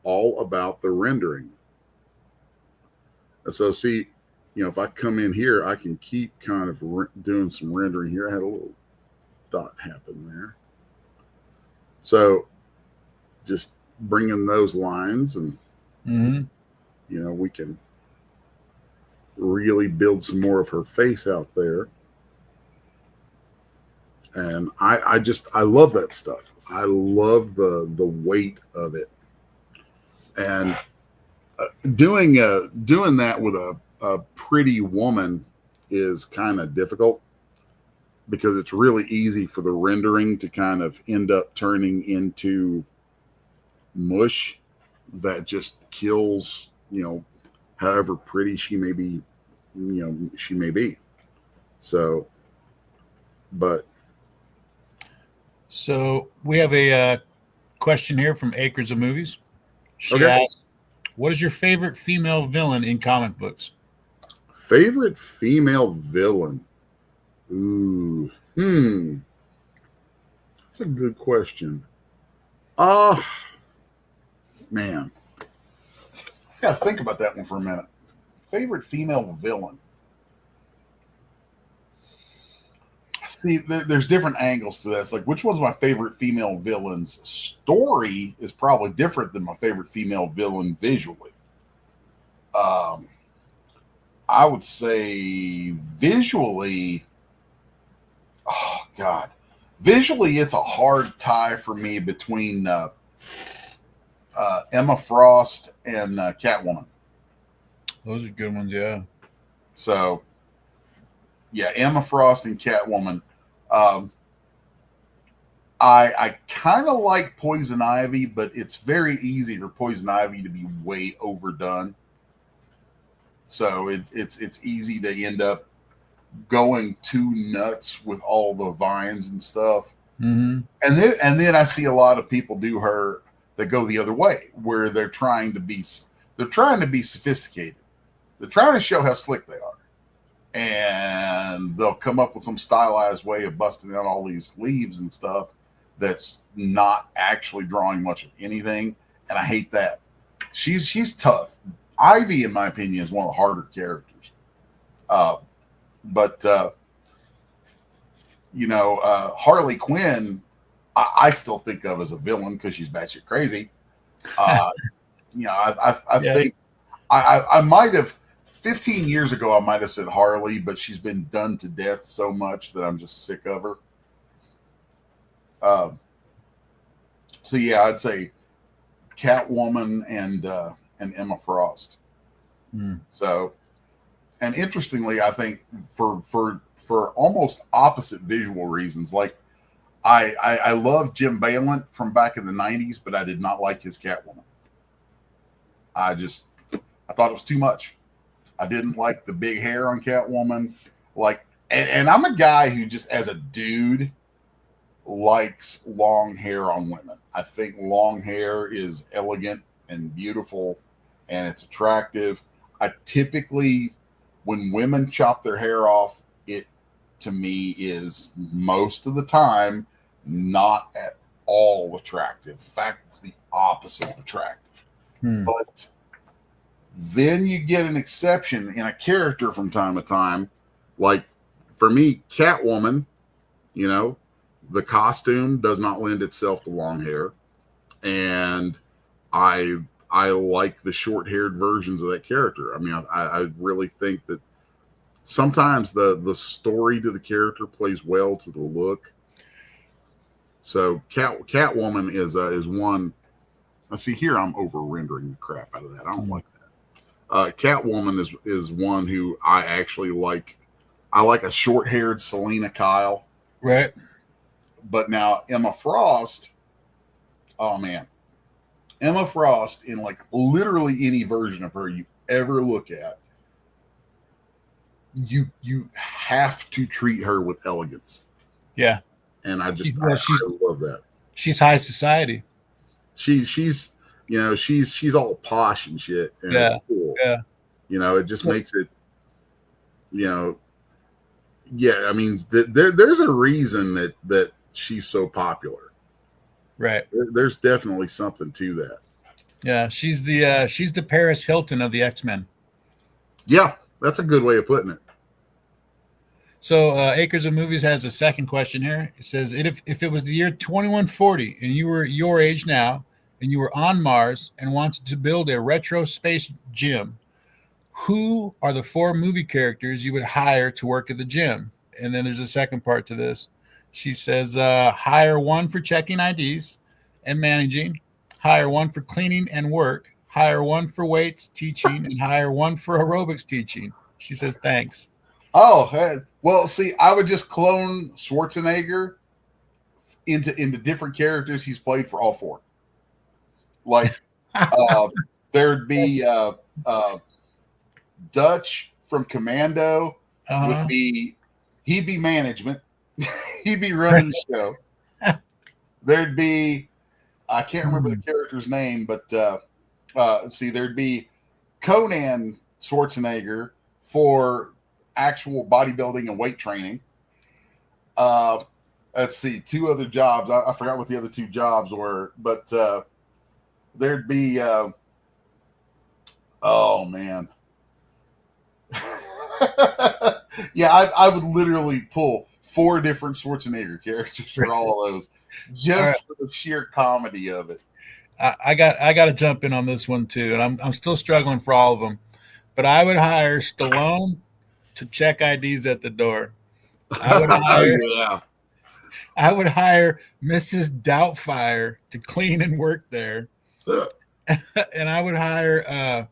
Speaker 4: all about the rendering. So see, if I come in here, I can keep kind of doing some rendering here. I had a little dot happen there. So just bringing those lines and, we can really build some more of her face out there. And I love that stuff. I love the weight of it. And doing that with a pretty woman is kind of difficult because it's really easy for the rendering to kind of end up turning into mush that just kills, however pretty she may be, So, but.
Speaker 3: So we have a question here from Acres of Movies. She
Speaker 4: Okay.
Speaker 3: asks, what is your favorite female villain in comic books?
Speaker 4: Favorite female villain? Ooh. That's a good question. Man. I gotta think about that one for a minute. Favorite female villain? See, there's different angles to this. Like, which one's my favorite female villain's story is probably different than my favorite female villain visually. I would say visually, oh God, visually it's a hard tie for me between Emma Frost and Catwoman.
Speaker 3: Those are good ones, yeah.
Speaker 4: So, yeah, Emma Frost and Catwoman. I kind of like Poison Ivy, but it's very easy for Poison Ivy to be way overdone. So it's easy to end up going too nuts with all the vines and stuff.
Speaker 3: Mm-hmm.
Speaker 4: And then I see a lot of people do her that go the other way, where they're trying to be sophisticated. They're trying to show how slick they are. And they'll come up with some stylized way of busting out all these leaves and stuff that's not actually drawing much of anything. And I hate that. She's tough. Ivy, in my opinion, is one of the harder characters. But Harley Quinn, I still think of as a villain because she's batshit crazy. I think I might have 15 years ago, I might have said Harley, but she's been done to death so much that I'm just sick of her. So yeah, I'd say Catwoman and Emma Frost.
Speaker 3: Mm.
Speaker 4: So, and interestingly, I think for almost opposite visual reasons, like I love Jim Balent from back in the 90s, but I did not like his Catwoman. I thought it was too much. I didn't like the big hair on Catwoman. Like, and I'm a guy who just as a dude likes long hair on women. I think long hair is elegant and beautiful and it's attractive. I typically, when women chop their hair off, it to me is most of the time not at all attractive. In fact, it's the opposite of attractive. But then you get an exception in a character from time to time. Like for me, Catwoman, the costume does not lend itself to long hair. And I like the short-haired versions of that character. I mean, I really think that sometimes the story to the character plays well to the look. So Catwoman is one. Let's see here. I'm over rendering the crap out of that. I don't like that. Catwoman is one who I actually like. I like a short-haired Selena Kyle.
Speaker 3: Right.
Speaker 4: But now Emma Frost. Oh man. Emma Frost in like literally any version of her you ever look at, you have to treat her with elegance.
Speaker 3: Yeah.
Speaker 4: And I love that.
Speaker 3: She's high society.
Speaker 4: She's all posh and shit. And
Speaker 3: yeah.
Speaker 4: It's cool.
Speaker 3: Yeah.
Speaker 4: It just makes it, yeah, I mean, there's a reason that she's so popular.
Speaker 3: Right.
Speaker 4: There's definitely something to that.
Speaker 3: Yeah, she's the Paris Hilton of the X-Men.
Speaker 4: Yeah, that's a good way of putting it.
Speaker 3: So Acres of Movies has a second question here. It says, if it was the year 2140 and you were your age now and you were on Mars and wanted to build a retro space gym, who are the 4 movie characters you would hire to work at the gym? And then there's a second part to this. She says, hire 1 for checking IDs and managing, hire 1 for cleaning and work, hire 1 for weights teaching, and hire 1 for aerobics teaching. She says, thanks.
Speaker 4: Oh, well, see, I would just clone Schwarzenegger into different characters he's played for all 4. Like, there'd be Dutch from Commando. He'd be management. He'd be running the show. There'd be, I can't remember the character's name, but let's see, there'd be Conan Schwarzenegger for actual bodybuilding and weight training. Let's see, 2 other jobs. I forgot what the other 2 jobs were, but there'd be, oh man. Yeah, I would literally pull 4 different Schwarzenegger characters for all of those, just for the sheer comedy of it.
Speaker 3: I got to jump in on this one too, and I'm still struggling for all of them. But I would hire Stallone to check IDs at the door.
Speaker 4: Yeah.
Speaker 3: I would hire Mrs. Doubtfire to clean and work there. And I would hire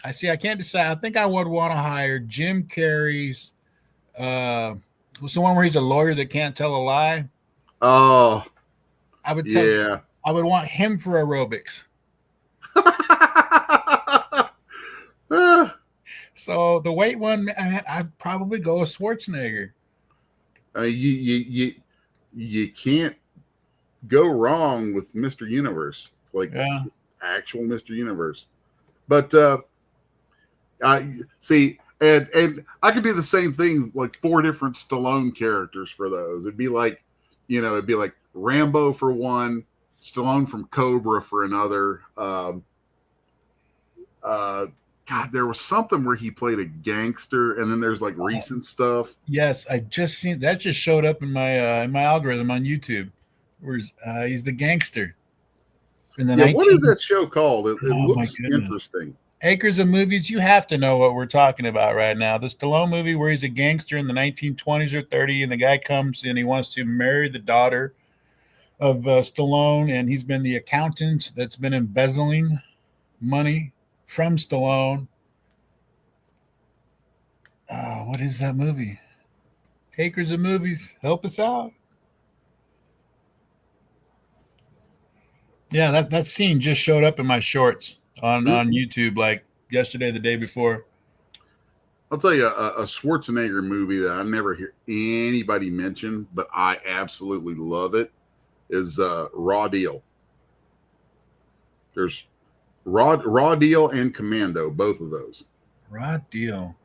Speaker 3: I can't decide. I think I would want to hire Jim Carrey's what's the one where he's a lawyer that can't tell a lie?
Speaker 4: Oh.
Speaker 3: I would tell I would want him for aerobics. So the weight one, I'd probably go with Schwarzenegger.
Speaker 4: You can't go wrong with Mr. Universe, like actual Mr. Universe. But I see, and I could do the same thing, like 4 different Stallone characters for those. It'd be like Rambo for one, Stallone from Cobra for another. God, there was something where he played a gangster, and then there's like recent stuff.
Speaker 3: Yes, I just seen that. Just showed up in my algorithm on YouTube. Where he's the gangster. In the
Speaker 4: what is that show called? It looks interesting.
Speaker 3: Acres of Movies. You have to know what we're talking about right now. The Stallone movie where he's a gangster in the 1920s or 30s, and the guy comes and he wants to marry the daughter of Stallone, and he's been the accountant that's been embezzling money from Stallone. What is that movie? Acres of Movies. Help us out. Yeah, that scene just showed up in my shorts on YouTube like yesterday, the day before.
Speaker 4: I'll tell you a Schwarzenegger movie that I never hear anybody mention, but I absolutely love it, is Raw Deal. There's Raw Deal and Commando, both of those.
Speaker 3: Raw Deal.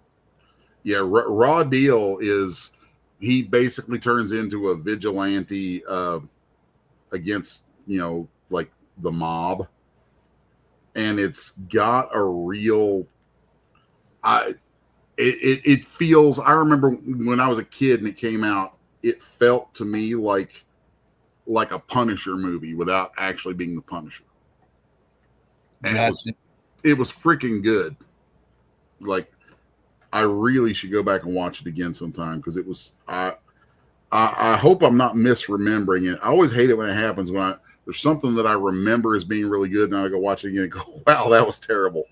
Speaker 4: Yeah, Raw Deal is, he basically turns into a vigilante against, like the mob. And it's got a real, it feels, I remember when I was a kid and it came out, it felt to me like a Punisher movie without actually being the Punisher. And it was freaking good. Like, I really should go back and watch it again sometime, because it was, I hope I'm not misremembering it. I always hate it when it happens, when there's something that I remember as being really good, and I go watch it again and go, wow, that was terrible.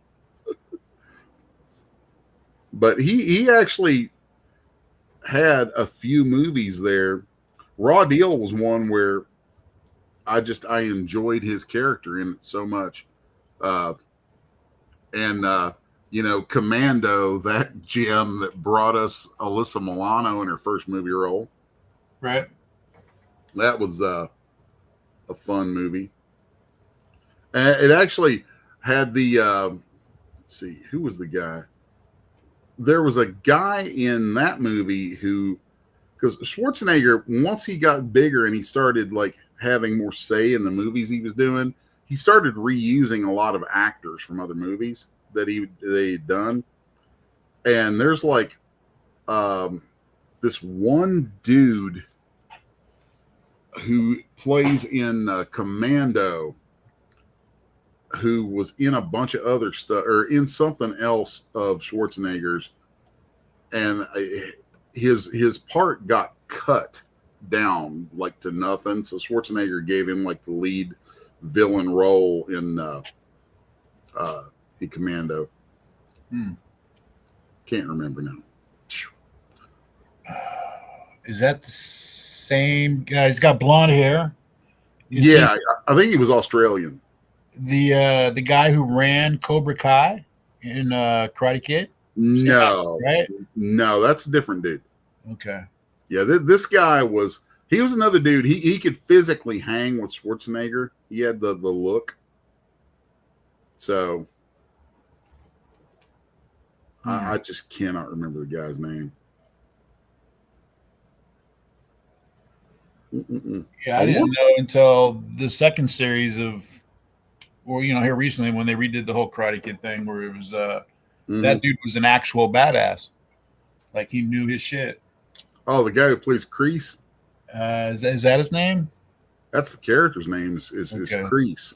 Speaker 4: But he actually had a few movies there. Raw Deal was one where I enjoyed his character in it so much. Commando, that gem that brought us Alyssa Milano in her first movie role.
Speaker 3: Right.
Speaker 4: That was a fun movie. And it actually had the, let's see, who was the guy? There was a guy in that movie who, because Schwarzenegger, once he got bigger and he started like having more say in the movies he was doing, he started reusing a lot of actors from other movies that they'd done. And there's like this one dude who plays in Commando, who was in a bunch of other stuff, or in something else of Schwarzenegger's, and his part got cut down like to nothing. So Schwarzenegger gave him like the lead villain role in the Commando. Can't remember now.
Speaker 3: Is that the same guy? He's got blonde hair.
Speaker 4: I think he was Australian.
Speaker 3: The guy who ran Cobra Kai in Karate Kid?
Speaker 4: No,
Speaker 3: right?
Speaker 4: No, that's a different dude.
Speaker 3: Okay.
Speaker 4: Yeah, this guy was another dude. He could physically hang with Schwarzenegger. He had the look. So I just cannot remember the guy's name.
Speaker 3: Yeah, I didn't know until the second series of, or here recently when they redid the whole Karate Kid thing, where it was that dude was an actual badass, like he knew his shit.
Speaker 4: Oh, the guy who plays Kreese.
Speaker 3: Is that his name?
Speaker 4: That's the character's name. Is
Speaker 3: Okay.
Speaker 4: Kreese.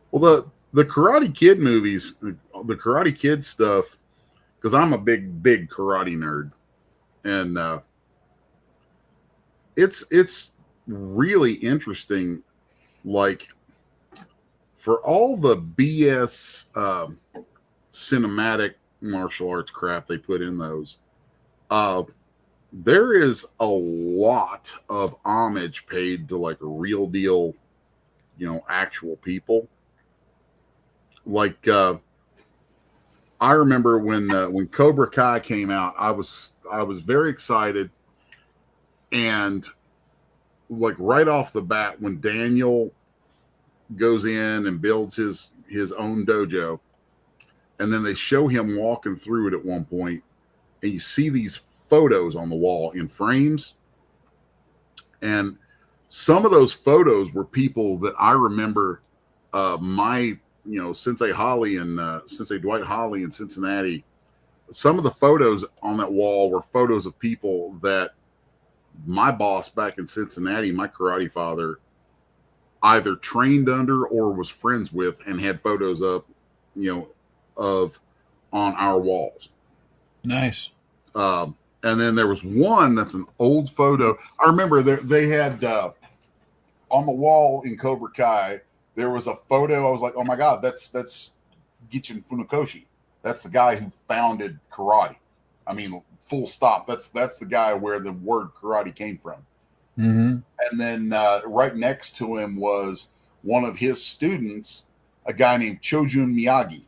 Speaker 4: Well, the Karate Kid movies, the Karate Kid stuff, because I'm a big karate nerd, and it's really interesting. Like, for all the BS cinematic martial arts crap they put in those, there is a lot of homage paid to like real deal, actual people. Like, I remember when Cobra Kai came out, I was very excited, and like right off the bat, when Daniel goes in and builds his own dojo, and then they show him walking through it at one point, and you see these photos on the wall in frames, and some of those photos were people that I remember. My Sensei Holly and Sensei Dwight Holly in Cincinnati. Some of the photos on that wall were photos of people that my boss back in Cincinnati, my karate father, either trained under or was friends with, and had photos of on our walls.
Speaker 3: Nice.
Speaker 4: And then there was one that's an old photo. I remember they had on the wall in Cobra Kai, there was a photo. I was like, oh my God, that's Gichin Funakoshi. That's the guy who founded karate. I mean, full stop. That's the guy where the word karate came from.
Speaker 3: Mm-hmm.
Speaker 4: And then right next to him was one of his students, a guy named Chojun Miyagi.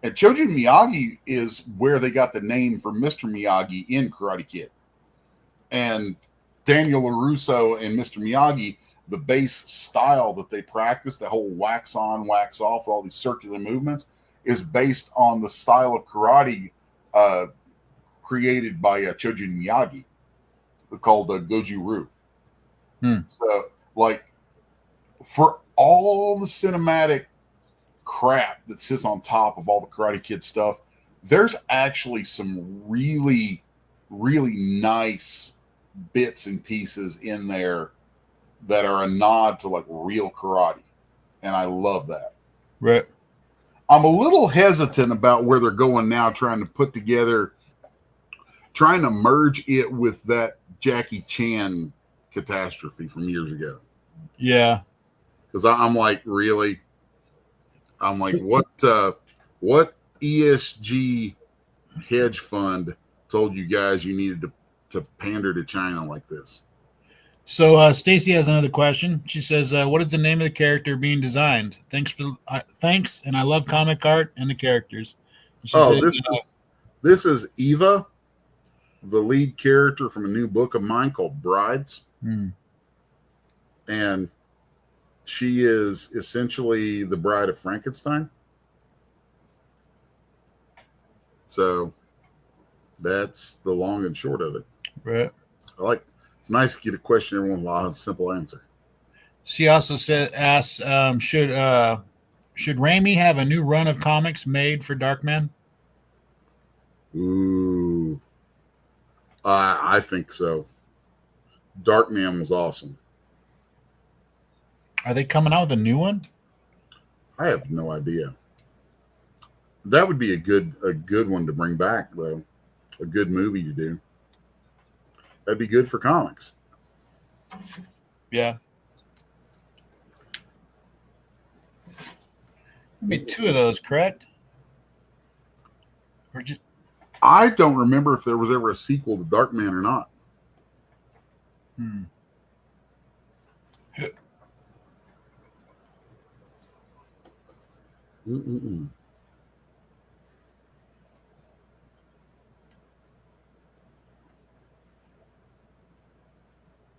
Speaker 4: And Chojun Miyagi is where they got the name for Mr. Miyagi in Karate Kid. And Daniel LaRusso and Mr. Miyagi, the base style that they practice, the whole wax on, wax off, all these circular movements, is based on the style of karate created by Chojun Miyagi, called Goju-Ryu. So, like, for all the cinematic crap that sits on top of all the Karate Kid stuff, there's actually some really, really nice bits and pieces in there that are a nod to like real karate, and I love that.
Speaker 3: Right.
Speaker 4: I'm a little hesitant about where they're going now, trying to merge it with that Jackie Chan catastrophe from years ago.
Speaker 3: Yeah.
Speaker 4: Because I'm like, really? I'm like, what ESG hedge fund told you guys you needed to pander to China like this?
Speaker 3: So Stacy has another question. She says, "What is the name of the character being designed? Thanks, and I love comic art and the characters."
Speaker 4: This is Eva, the lead character from a new book of mine called Brides, and she is essentially the bride of Frankenstein. So that's the long and short of it.
Speaker 3: Right.
Speaker 4: It's nice to get a question everyone has a simple answer.
Speaker 3: She also asks, should Raimi have a new run of comics made for Darkman?
Speaker 4: Ooh, I think so. Darkman was awesome.
Speaker 3: Are they coming out with a new one?
Speaker 4: I have no idea. That would be a good one to bring back, though. A good movie to do. That'd be good for comics.
Speaker 3: Yeah. Maybe two of those, correct? Or just
Speaker 4: I don't remember if there was ever a sequel to Darkman or not.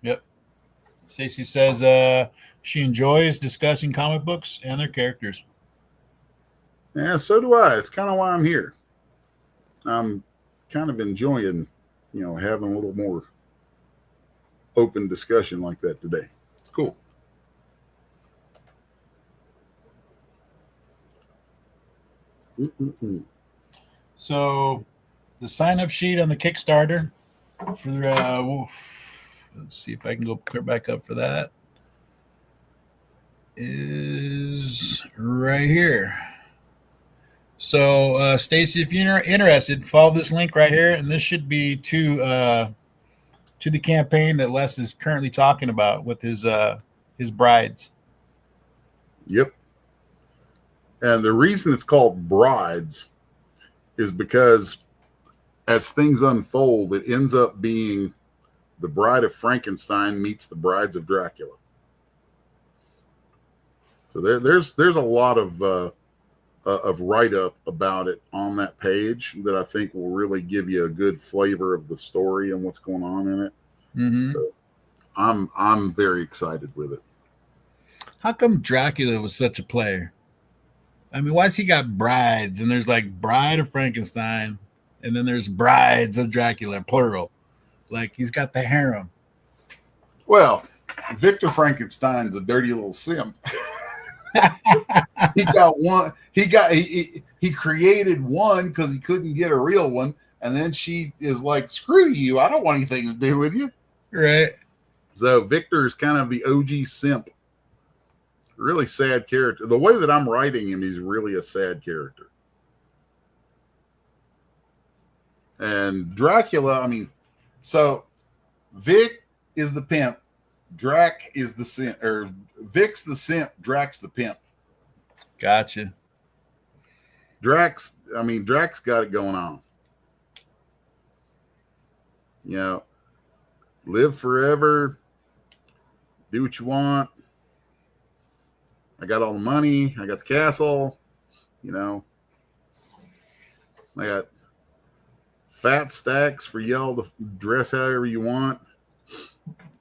Speaker 3: Yep. Stacey says she enjoys discussing comic books and their characters.
Speaker 4: Yeah, so do I. It's kind of why I'm here. I'm kind of enjoying, having a little more open discussion like that today. It's cool.
Speaker 3: So the sign-up sheet on the Kickstarter for let's see if I can go clear back up for that, is right here. So Stacy, if you're interested, follow this link right here, and this should be to the campaign that Les is currently talking about with his brides.
Speaker 4: Yep. And the reason it's called Brides is because as things unfold, it ends up being the Bride of Frankenstein meets the Brides of Dracula. So there's a lot of write-up about it on that page that I think will really give you a good flavor of the story and what's going on in it.
Speaker 3: Mm-hmm.
Speaker 4: So I'm very excited with it.
Speaker 3: How come Dracula was such a player? I mean, why's he got brides and there's like Bride of Frankenstein and then there's Brides of Dracula, plural. Like he's got the harem.
Speaker 4: Well, Victor Frankenstein's a dirty little simp. He got one. He created one because he couldn't get a real one, and then she is like, "Screw you! I don't want anything to do with you."
Speaker 3: Right.
Speaker 4: So Victor is kind of the OG simp. Really sad character. The way that I'm writing him, he's really a sad character. And Dracula, I mean, so Vic is the pimp, Drac is the simp, or Vic's the simp, Drac's the pimp.
Speaker 3: Gotcha.
Speaker 4: Drac's got it going on. You know, live forever, do what you want. I got all the money, I got the castle, you know. I got fat stacks for y'all to dress however you want,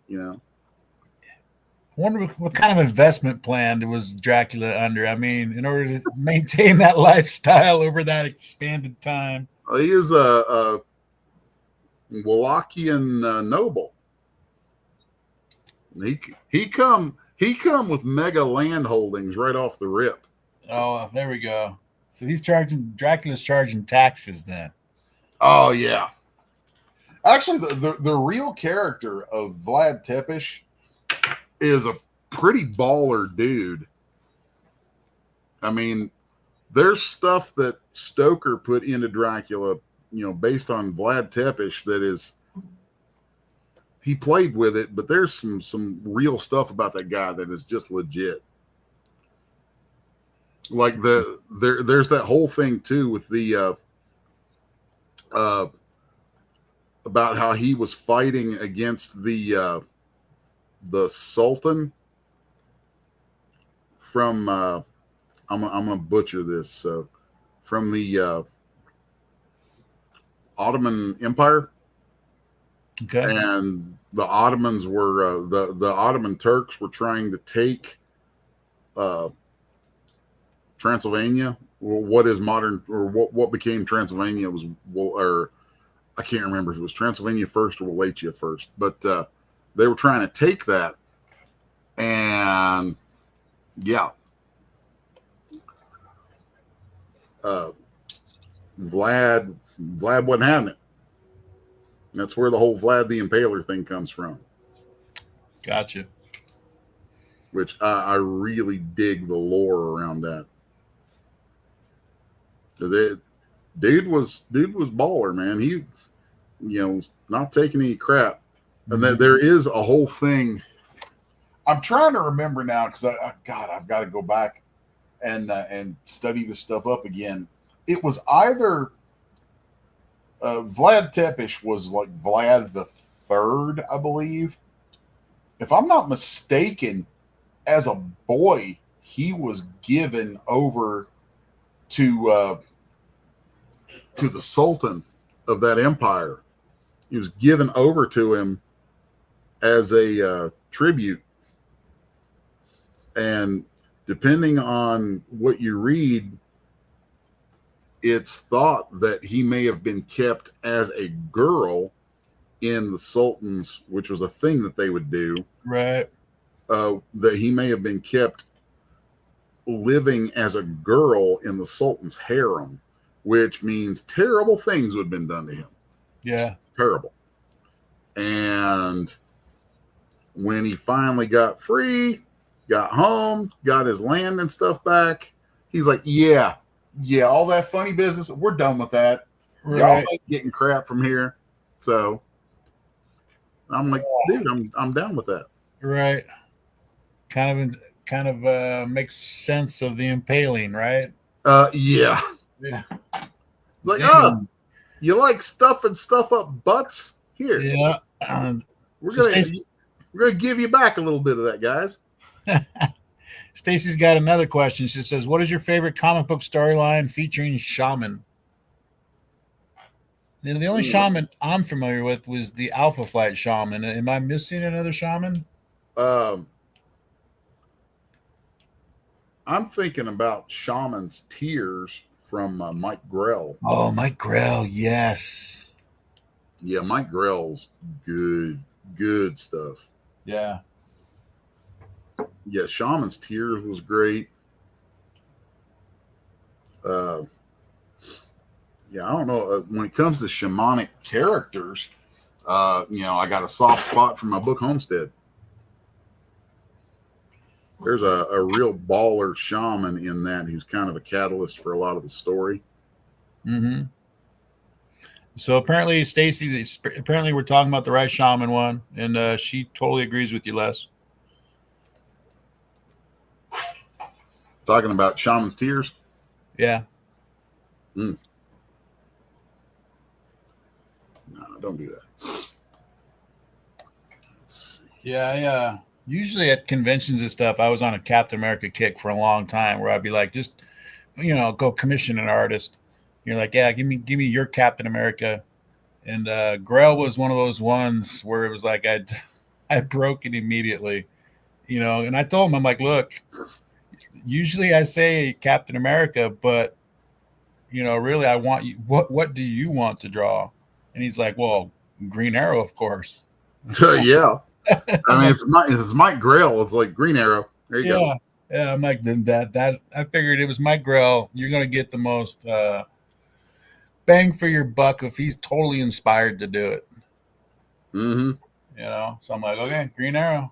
Speaker 4: you know.
Speaker 3: I wonder what kind of investment plan was Dracula under? I mean, in order to maintain that lifestyle over that expanded time.
Speaker 4: He is a Wallachian noble. He come with mega land holdings right off the rip.
Speaker 3: Oh, there we go. So Dracula's charging taxes then.
Speaker 4: Oh yeah. Actually, the real character of Vlad Tepes is a pretty baller dude. I mean, there's stuff that Stoker put into Dracula, you know, based on Vlad Tepes that is, he played with it, but there's some real stuff about that guy that is just legit. Like there's that whole thing too with the about how he was fighting against the Sultan from I'm gonna butcher this, so from the Ottoman Empire.
Speaker 3: Okay.
Speaker 4: And the Ottomans were the Ottoman Turks were trying to take Transylvania, or what is modern, or what became Transylvania was, or I can't remember if it was Transylvania first or Wallachia first, but they were trying to take that, and yeah, Vlad wasn't having it. That's where the whole Vlad the Impaler thing comes from.
Speaker 3: Gotcha.
Speaker 4: Which I really dig the lore around that. Because dude was baller, man. He, you know, not taking any crap. And that there is a whole thing. I'm trying to remember now because I've got to go back and study this stuff up again. It was either Vlad Tepes was like Vlad the Third, I believe. If I'm not mistaken, as a boy, he was given over to the Sultan of that empire. He was given over to him as a tribute. And depending on what you read, it's thought that he may have been kept as a girl in the Sultan's, which was a thing that they would do.
Speaker 3: Right.
Speaker 4: That he may have been kept living as a girl in the Sultan's harem, which means terrible things would have been done to him.
Speaker 3: Yeah.
Speaker 4: Terrible. And when he finally got free, got home, got his land and stuff back, he's like, yeah, all that funny business, we're done with that.
Speaker 3: Right.
Speaker 4: Y'all ain't getting crap from here. So I'm like, dude, I'm down with that.
Speaker 3: Right. Kind of makes sense of the impaling, right?
Speaker 4: Yeah.
Speaker 3: Yeah.
Speaker 4: It's like, you like stuffing stuff up butts? Here.
Speaker 3: Yeah.
Speaker 4: We're gonna give you back a little bit of that, guys.
Speaker 3: Stacy's got another question. She says, "What is your favorite comic book storyline featuring shaman?" The only shaman I'm familiar with was the Alpha Flight shaman. Am I missing another shaman?
Speaker 4: I'm thinking about Shaman's Tears from Mike Grell.
Speaker 3: Oh, Mike Grell, yes.
Speaker 4: Yeah, Mike Grell's good stuff.
Speaker 3: Yeah.
Speaker 4: Yeah, Shaman's Tears was great. Yeah, I don't know. When it comes to shamanic characters, I got a soft spot for my book Homestead. There's a real baller shaman in that who's kind of a catalyst for a lot of the story.
Speaker 3: Mm-hmm. So apparently, Stacy, we're talking about the right shaman one, and she totally agrees with you, Les.
Speaker 4: Talking about Shaman's Tears?
Speaker 3: Yeah.
Speaker 4: No, don't do that. Let's see.
Speaker 3: Yeah, usually at conventions and stuff, I was on a Captain America kick for a long time where I'd be like, just, go commission an artist. You're like, yeah, give me your Captain America. And Grell was one of those ones where it was like I broke it immediately, and I told him, I'm like, look, usually I say Captain America, but really I want you, what do you want to draw? And he's like, well, Green Arrow, of course.
Speaker 4: Yeah. I mean, it's Mike Grell. It's like Green Arrow. There you go.
Speaker 3: Yeah. I'm like, then that I figured it was Mike Grell. You're going to get the most bang for your buck if he's totally inspired to do it.
Speaker 4: Mm-hmm.
Speaker 3: So I'm like, okay, Green Arrow.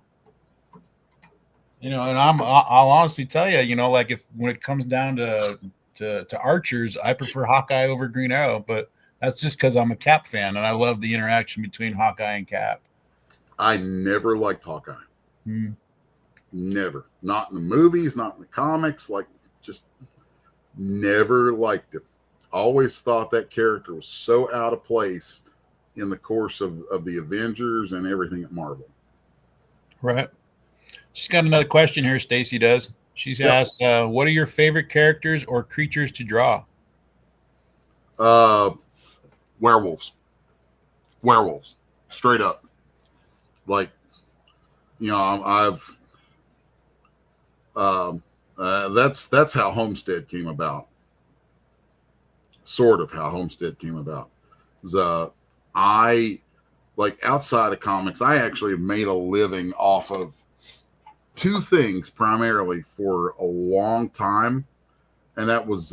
Speaker 3: And I'll honestly tell you, like when it comes down to archers, I prefer Hawkeye over Green Arrow, but that's just because I'm a Cap fan and I love the interaction between Hawkeye and Cap.
Speaker 4: I never liked Hawkeye. Never. Not in the movies, not in the comics. Like, just never liked him. Always thought that character was so out of place in the course of the Avengers and everything at Marvel. Right.
Speaker 3: She's got another question here, Stacy does. She's asked, what are your favorite characters or creatures to draw?
Speaker 4: Werewolves. Straight up. Like, I've that's how Homestead came about. Sort of how Homestead came about. I, like, outside of comics, I actually made a living off of two things primarily for a long time, and that was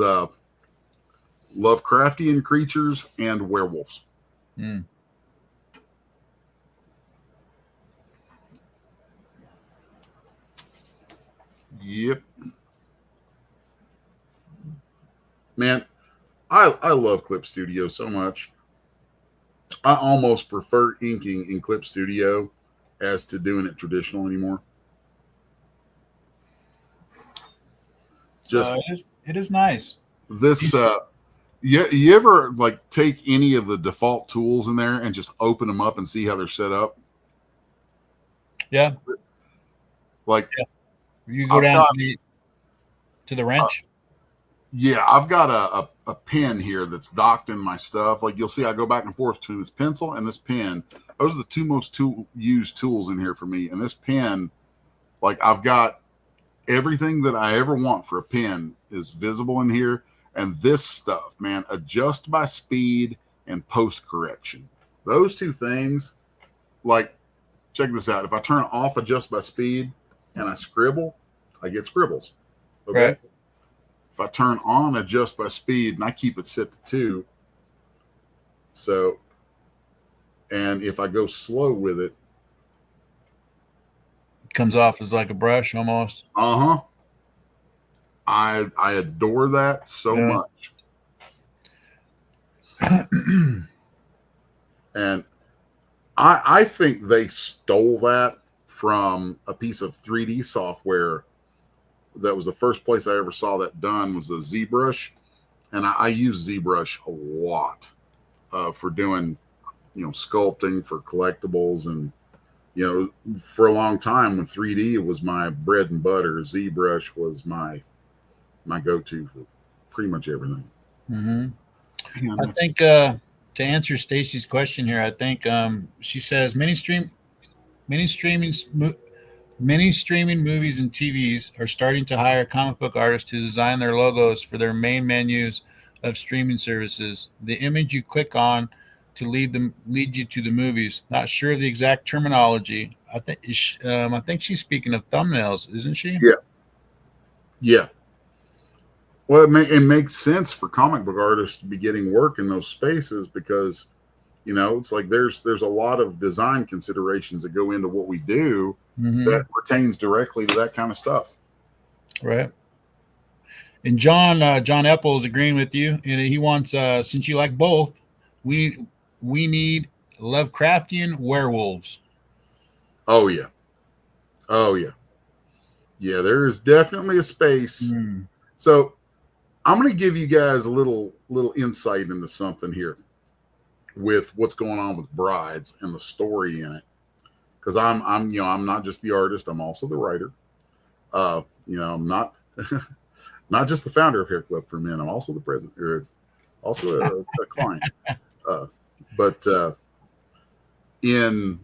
Speaker 4: Lovecraftian creatures and werewolves. Yep. Man, I love Clip Studio so much. I almost prefer inking in Clip Studio as to doing it traditional anymore. Just
Speaker 3: it is nice.
Speaker 4: This you ever like take any of the default tools in there and just open them up and see how they're set up?
Speaker 3: Yeah.
Speaker 4: Like
Speaker 3: you go down to the wrench.
Speaker 4: Yeah, I've got a pen here that's docked in my stuff. Like you'll see, I go back and forth between this pencil and this pen. Those are the two most used tools in here for me. And this pen, like I've got everything that I ever want for a pen is visible in here. And this stuff, man, adjust by speed and post correction. Those two things, like, check this out. If I turn off adjust by speed and I scribble, I get scribbles. Okay.
Speaker 3: Right.
Speaker 4: if I turn on adjust by speed, and I keep it set to 2. So, and if I go slow with it,
Speaker 3: Comes off as like a brush almost.
Speaker 4: I adore that so much. And I think they stole that from a piece of 3D software. That was the first place I ever saw that done, was a ZBrush. And I use ZBrush a lot for doing, sculpting for collectibles. And, for a long time when 3D was my bread and butter, ZBrush was my go-to for pretty much everything.
Speaker 3: Mm-hmm. I think to answer Stacy's question here, I think she says many streaming movies and TVs are starting to hire comic book artists to design their logos for their main menus of streaming services. The image you click on to lead you to the movies. Not sure of the exact terminology. I think she's speaking of thumbnails, isn't she?
Speaker 4: Yeah. Well, it makes sense for comic book artists to be getting work in those spaces because, it's like there's a lot of design considerations that go into what we do that pertains directly to that kind of stuff.
Speaker 3: Right. And John Epple is agreeing with you, and he wants, since you like both, we need Lovecraftian werewolves.
Speaker 4: Oh yeah. Yeah, there is definitely a space. So I'm going to give you guys a little insight into something here with what's going on with Brides and the story in it. Because I'm not just the artist, I'm also the writer. I'm not not just the founder of Hair Club for Men. I'm also the president, or also a client. But in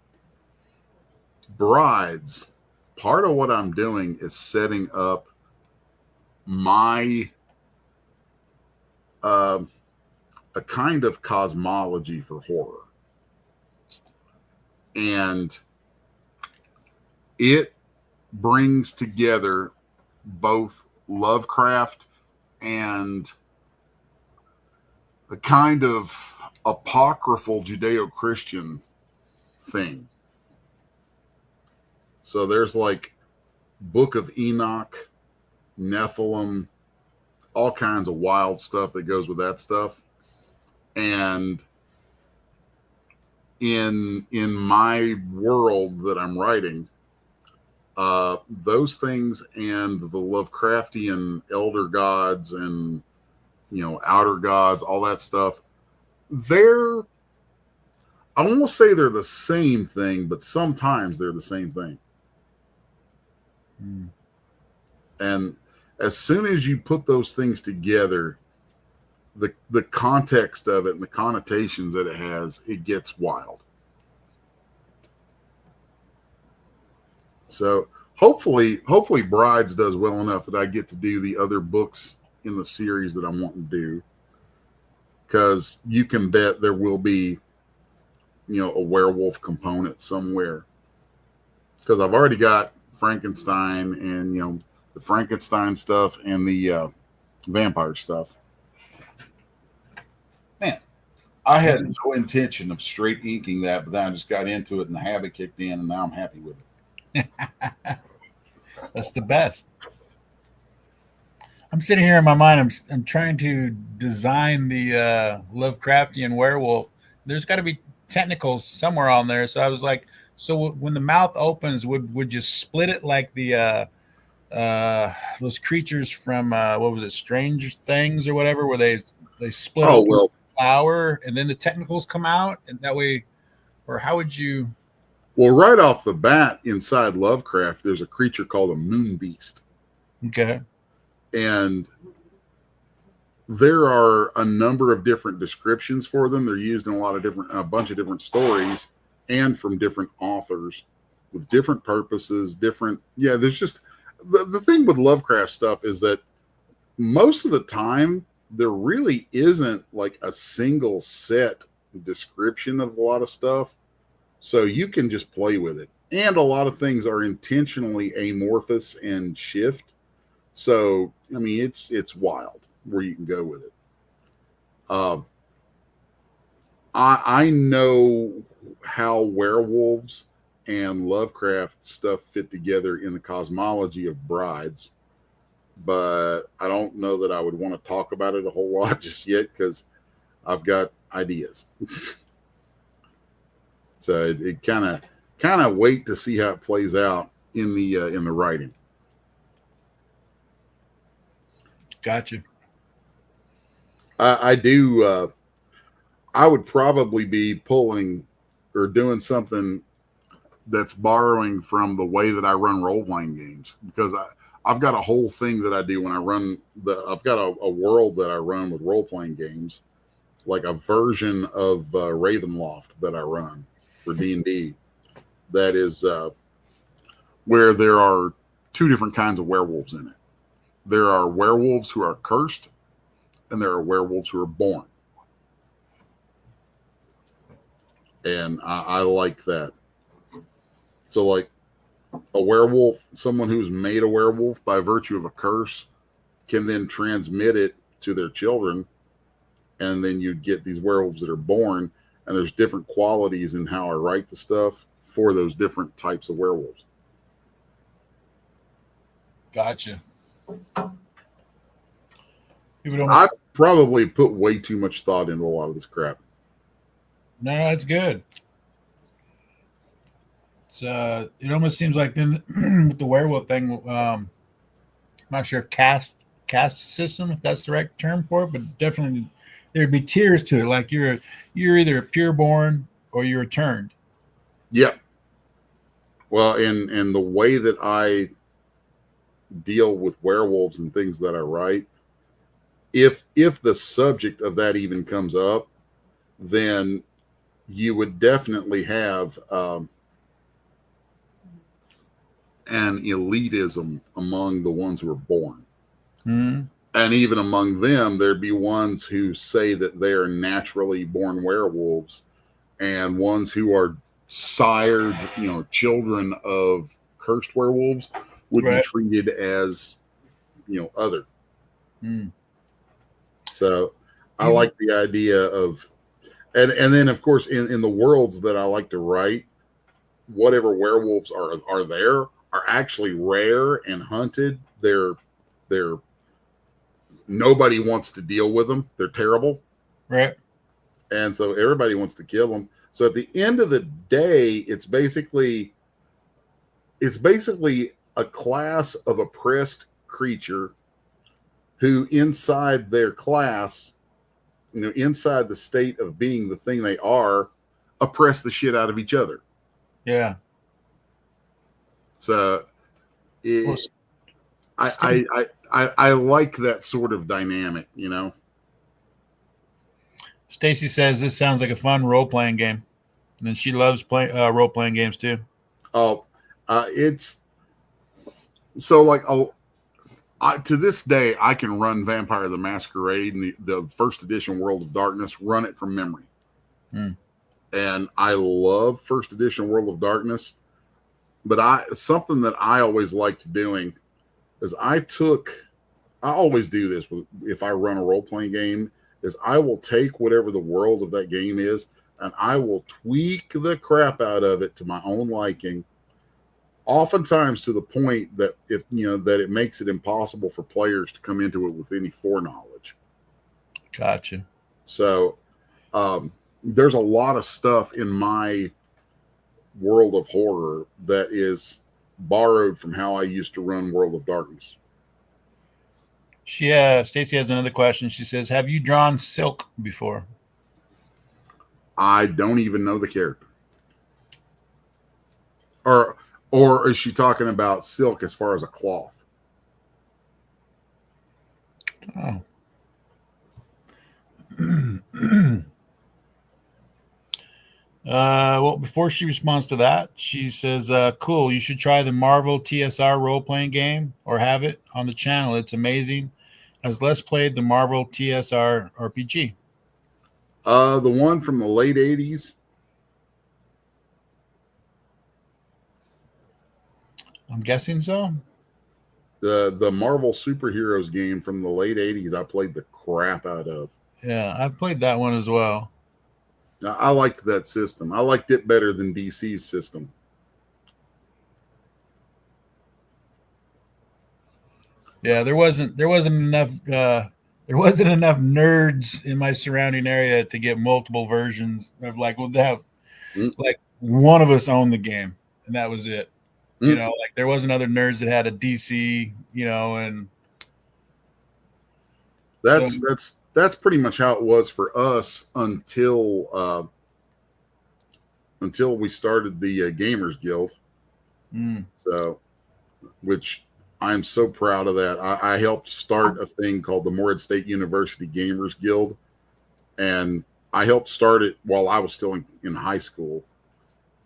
Speaker 4: Brides, part of what I'm doing is setting up my a kind of cosmology for horror. And it brings together both Lovecraft and a kind of apocryphal Judeo-Christian thing. So there's like Book of Enoch, Nephilim, all kinds of wild stuff that goes with that stuff. And in my world that I'm writing, those things and the Lovecraftian elder gods and outer gods, all that stuff, I won't say they're the same thing, but sometimes they're the same thing. And as soon as you put those things together, the context of it and the connotations that it has, it gets wild. So hopefully Brides does well enough that I get to do the other books in the series that I'm wanting to do, because you can bet there will be a werewolf component somewhere, because I've already got Frankenstein and the Frankenstein stuff and the vampire stuff. Man, I had no intention of straight inking that, but then I just got into it and the habit kicked in, and now I'm happy with it.
Speaker 3: That's the best. I'm sitting here in my mind. I'm trying to design the Lovecraftian werewolf. There's got to be technicals somewhere on there. So I was like, so when the mouth opens, would you split it like the those creatures from what was it, Strange Things or whatever, where they split up the flower and then the technicals come out, and that way, or how would you?
Speaker 4: Well, right off the bat, inside Lovecraft, there's a creature called a moon beast.
Speaker 3: Okay.
Speaker 4: And there are a number of different descriptions for them. They're used in a bunch of different stories and from different authors with different purposes, there's just, the thing with Lovecraft stuff is that most of the time there really isn't like a single set description of a lot of stuff. So you can just play with it. And a lot of things are intentionally amorphous and shift. So I mean, it's wild where you can go with it. Um, I know how werewolves and Lovecraft stuff fit together in the cosmology of brides, but I don't know that I would want to talk about it a whole lot just yet because I've got ideas. So it kind of wait to see how it plays out in the writing.
Speaker 3: Gotcha.
Speaker 4: I do. I would probably be pulling or doing something that's borrowing from the way that I run role playing games because I've got a whole thing that I do when I run I've got a world that I run with role playing games, like a version of Ravenloft that I run for D&D. That is where there are two different kinds of werewolves in it. There are werewolves who are cursed, and there are werewolves who are born. And I like that. So, like a werewolf, someone who's made a werewolf by virtue of a curse can then transmit it to their children. And then you'd get these werewolves that are born, and there's different qualities in how I write the stuff for those different types of werewolves.
Speaker 3: Gotcha.
Speaker 4: I probably put way too much thought into a lot of this crap.
Speaker 3: No, that's good. It almost seems like then with the werewolf thing, I'm not sure if caste system, if that's the right term for it, but definitely there'd be tiers to it. Like you're either a pureborn or you're a turned.
Speaker 4: Yep. Well, and the way that I deal with werewolves and things that I write, if the subject of that even comes up, then you would definitely have an elitism among the ones who are born.
Speaker 3: Mm-hmm.
Speaker 4: And even among them, there'd be ones who say that they are naturally born werewolves, and ones who are sired, children of cursed werewolves would be treated as, other.
Speaker 3: Mm.
Speaker 4: So I like the idea of, and then of course in the worlds that I like to write, whatever werewolves are there are actually rare and hunted. They're nobody wants to deal with them. They're terrible.
Speaker 3: Right.
Speaker 4: And so everybody wants to kill them. So at the end of the day, it's basically a class of oppressed creature who inside their class, inside the state of being the thing they are, oppress the shit out of each other.
Speaker 3: Yeah.
Speaker 4: So I like that sort of dynamic,
Speaker 3: Stacy says this sounds like a fun role-playing game. And then she loves playing role-playing games too.
Speaker 4: Oh, it's so like to this day I can run Vampire the Masquerade and the first edition World of Darkness, run it from memory. And I love first edition World of Darkness, but something that I always liked doing is I always do this if I run a role-playing game, is I will take whatever the world of that game is and I will tweak the crap out of it to my own liking, oftentimes to the point that that it makes it impossible for players to come into it with any foreknowledge.
Speaker 3: Gotcha.
Speaker 4: So there's a lot of stuff in my world of horror that is borrowed from how I used to run World of Darkness.
Speaker 3: Stacy has another question. She says, have you drawn Silk before?
Speaker 4: I don't even know the character. Or is she talking about Silk as far as a cloth?
Speaker 3: Oh. Well, before she responds to that, she says, cool, you should try the Marvel TSR role-playing game or have it on the channel. It's amazing. Has Les played the Marvel TSR RPG?
Speaker 4: The one from the late 80s.
Speaker 3: I'm guessing so.
Speaker 4: The Marvel superheroes game from the late 80s, I played the crap out of.
Speaker 3: Yeah, I've played that one as well.
Speaker 4: I liked that system. I liked it better than DC's system.
Speaker 3: Yeah, there wasn't enough nerds in my surrounding area to get multiple versions of like like one of us owned the game and that was it. You know, like there wasn't other nerds that had a DC, you know, and
Speaker 4: that's pretty much how it was for us until we started the Gamers Guild. So, which I'm so proud of that. I helped start a thing called the Morehead State University Gamers Guild, and I helped start it while I was still in high school,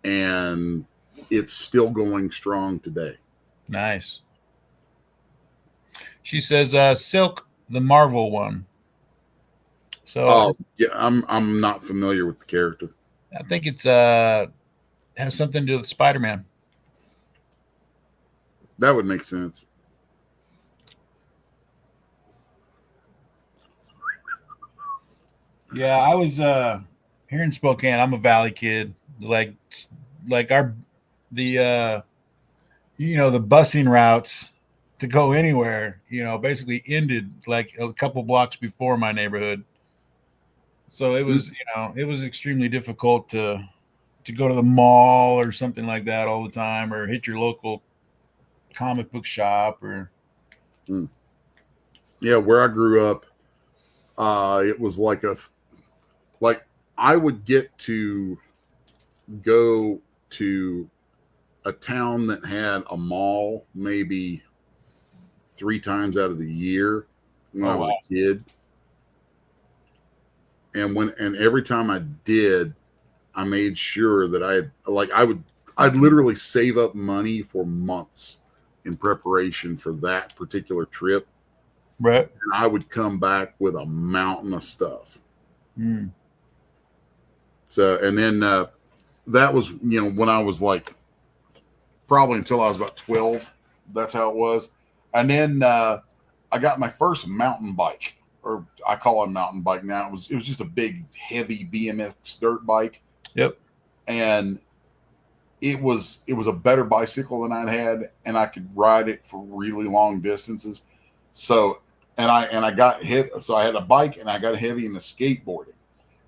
Speaker 4: and it's still going strong today.
Speaker 3: Nice. She says, Silk, the Marvel one. So,
Speaker 4: yeah, I'm not familiar with the character.
Speaker 3: I think it's has something to do with Spider-Man.
Speaker 4: That would make sense.
Speaker 3: Yeah, I was here in Spokane. I'm a Valley kid. Like the busing routes to go anywhere, basically ended like a couple blocks before my neighborhood. So it was, it was extremely difficult to go to the mall or something like that all the time, or hit your local comic book shop or.
Speaker 4: Yeah, where I grew up, it was like I would get to go to a town that had a mall maybe 3 times out of the year when I was a kid. And every time I did, I made sure that I'd literally save up money for months in preparation for that particular trip.
Speaker 3: Right.
Speaker 4: And I would come back with a mountain of stuff. So, and then that was, when I was like, probably until I was about 12, that's how it was. And then I got my first mountain bike, or I call it a mountain bike now. It was just a big, heavy BMX dirt bike.
Speaker 3: Yep.
Speaker 4: And it was a better bicycle than I'd had, and I could ride it for really long distances. So, and I got hit. So I had a bike and I got heavy into skateboarding.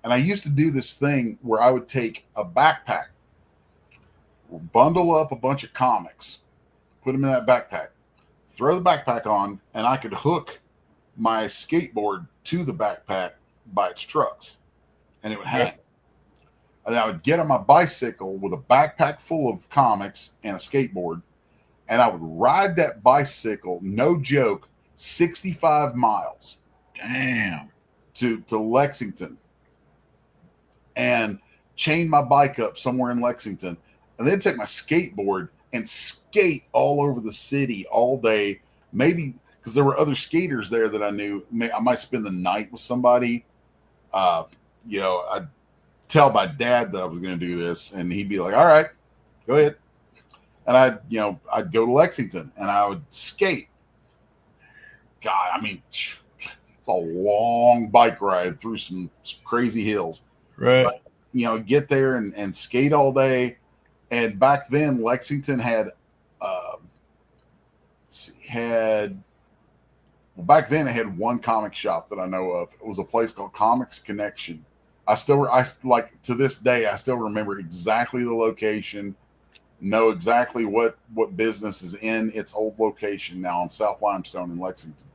Speaker 4: And I used to do this thing where I would take a backpack, bundle up a bunch of comics, put them in that backpack, throw the backpack on, and I could hook my skateboard to the backpack by its trucks, and it would hang. And then I would get on my bicycle with a backpack full of comics and a skateboard, and I would ride that bicycle, no joke, 65 miles.
Speaker 3: Damn.
Speaker 4: To Lexington, and chain my bike up somewhere in Lexington, and then take my skateboard and skate all over the city all day. Maybe because there were other skaters there that I knew. I might spend the night with somebody. I'd tell my dad that I was going to do this, and he'd be like, "All right, go ahead." And I'd go to Lexington and I would skate. God, I mean, it's a long bike ride through some crazy hills.
Speaker 3: Right.
Speaker 4: But, get there and skate all day. And back then, Lexington back then it had one comic shop that I know of. It was a place called Comics Connection. To this day, I still remember exactly the location, know exactly what business is in its old location now on South Limestone in Lexington.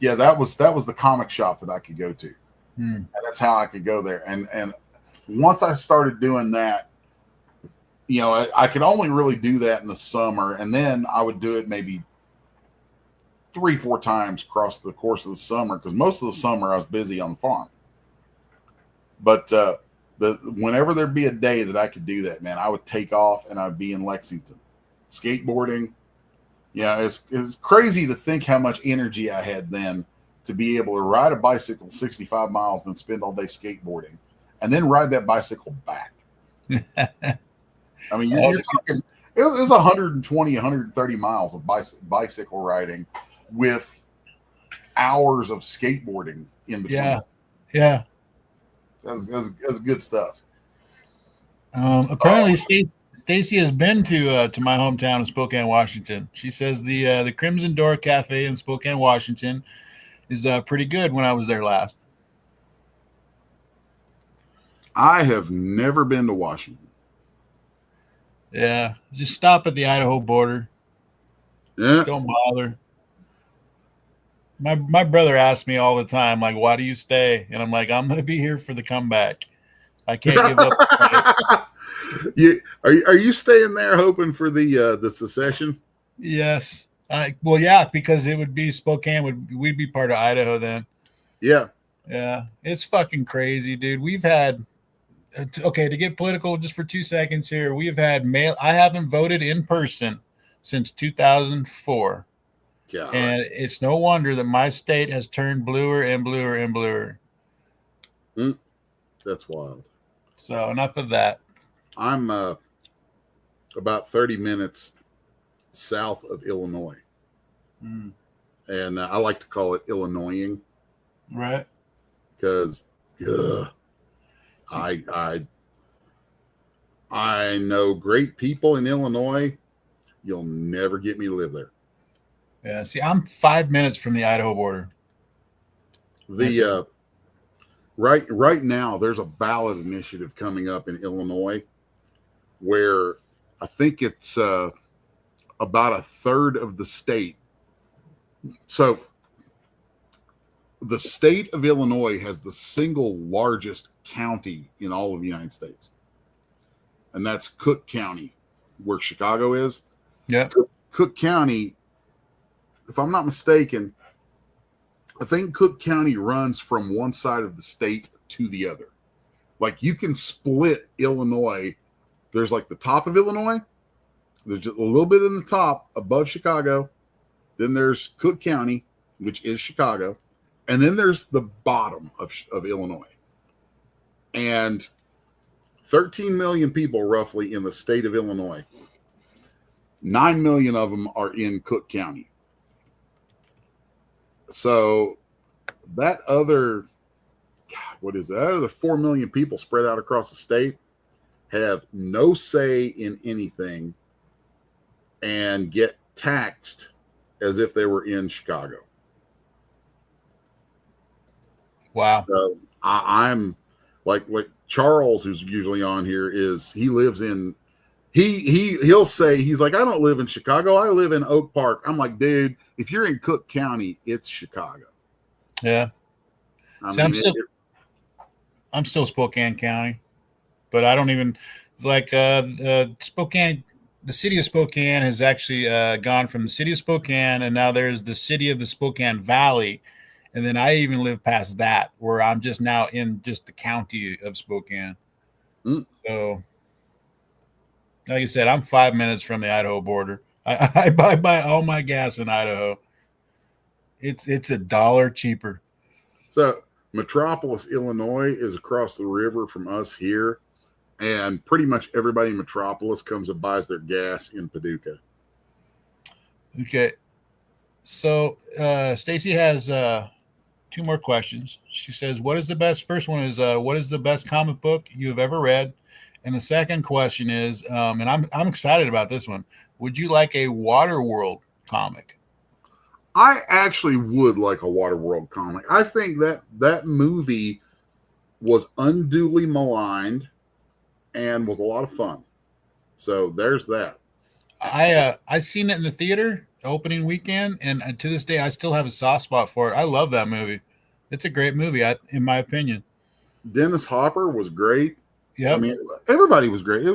Speaker 4: Yeah, that was the comic shop that I could go to. And that's how I could go there. And once I started doing that, I could only really do that in the summer. And then I would do it maybe 3-4 times across the course of the summer, because most of the summer I was busy on the farm. But whenever there'd be a day that I could do that, man, I would take off and I'd be in Lexington skateboarding. It's crazy to think how much energy I had then to be able to ride a bicycle 65 miles and then spend all day skateboarding and then ride that bicycle back. I mean, you're talking, was 120, 130 miles of bicycle riding with hours of skateboarding in between.
Speaker 3: Yeah.
Speaker 4: That was good stuff.
Speaker 3: Apparently, Stacy has been to my hometown of Spokane, Washington. She says the Crimson Door Cafe in Spokane, Washington, is pretty good. When I was there last,
Speaker 4: I have never been to Washington.
Speaker 3: Yeah, just stop at the Idaho border.
Speaker 4: Yeah,
Speaker 3: Don't bother. My brother asks me all the time, like, "Why do you stay?" And I'm like, "I'm gonna be here for the comeback. I can't give up."
Speaker 4: Are you staying there hoping for the secession?
Speaker 3: Yes. Well, yeah, because it would be Spokane. We'd be part of Idaho then.
Speaker 4: Yeah.
Speaker 3: Yeah, it's fucking crazy, dude. We've had okay, to get political just for 2 seconds here. We have had mail. I haven't voted in person since 2004.
Speaker 4: God.
Speaker 3: And it's no wonder that my state has turned bluer and bluer and bluer.
Speaker 4: That's wild.
Speaker 3: So enough of that.
Speaker 4: I'm about 30 minutes south of Illinois. And I like to call it Illinoising.
Speaker 3: Right.
Speaker 4: Because I know great people in Illinois. You'll never get me to live there.
Speaker 3: Yeah. See, I'm 5 minutes from the Idaho border.
Speaker 4: Right now, there's a ballot initiative coming up in Illinois where I think it's about a third of the state. So the state of Illinois has the single largest county in all of the United States. And that's Cook County, where Chicago is.
Speaker 3: Yeah.
Speaker 4: Cook County, if I'm not mistaken, I think Cook County runs from one side of the state to the other. Like you can split Illinois. There's like the top of Illinois. There's just a little bit in the top above Chicago. Then there's Cook County, which is Chicago. And then there's the bottom of Illinois. And 13 million people roughly in the state of Illinois. 9 million of them are in Cook County. So that other, what is that? Other 4 million people spread out across the state have no say in anything and get taxed as if they were in Chicago.
Speaker 3: Wow.
Speaker 4: So I'm like Charles, who's usually on here, he lives in, he'll say, he's like, I don't live in Chicago. I live in Oak Park. I'm like, dude, if you're in Cook County, it's Chicago.
Speaker 3: Yeah. I'm still Spokane County, but I don't even like Spokane. The city of Spokane has actually gone from the city of Spokane, and now there's the city of the Spokane Valley. And then I even live past that, where I'm just now in just the county of Spokane. So, like I said, I'm 5 minutes from the Idaho border. I buy all my gas in Idaho. It's $1 cheaper.
Speaker 4: So Metropolis, Illinois is across the river from us here. And pretty much everybody in Metropolis comes and buys their gas in Paducah.
Speaker 3: Okay. So Stacy has 2 more questions. She says, first one is, what is the best comic book you have ever read? And the second question is, and I'm excited about this one. Would you like a Waterworld comic?
Speaker 4: I actually would like a Waterworld comic. I think that movie was unduly maligned and was a lot of fun. So there's that.
Speaker 3: I seen it in the theater opening weekend, and to this day I still have a soft spot for it. I love that movie. It's a great movie, in my opinion.
Speaker 4: Dennis Hopper was great.
Speaker 3: Yeah,
Speaker 4: I mean, everybody was great.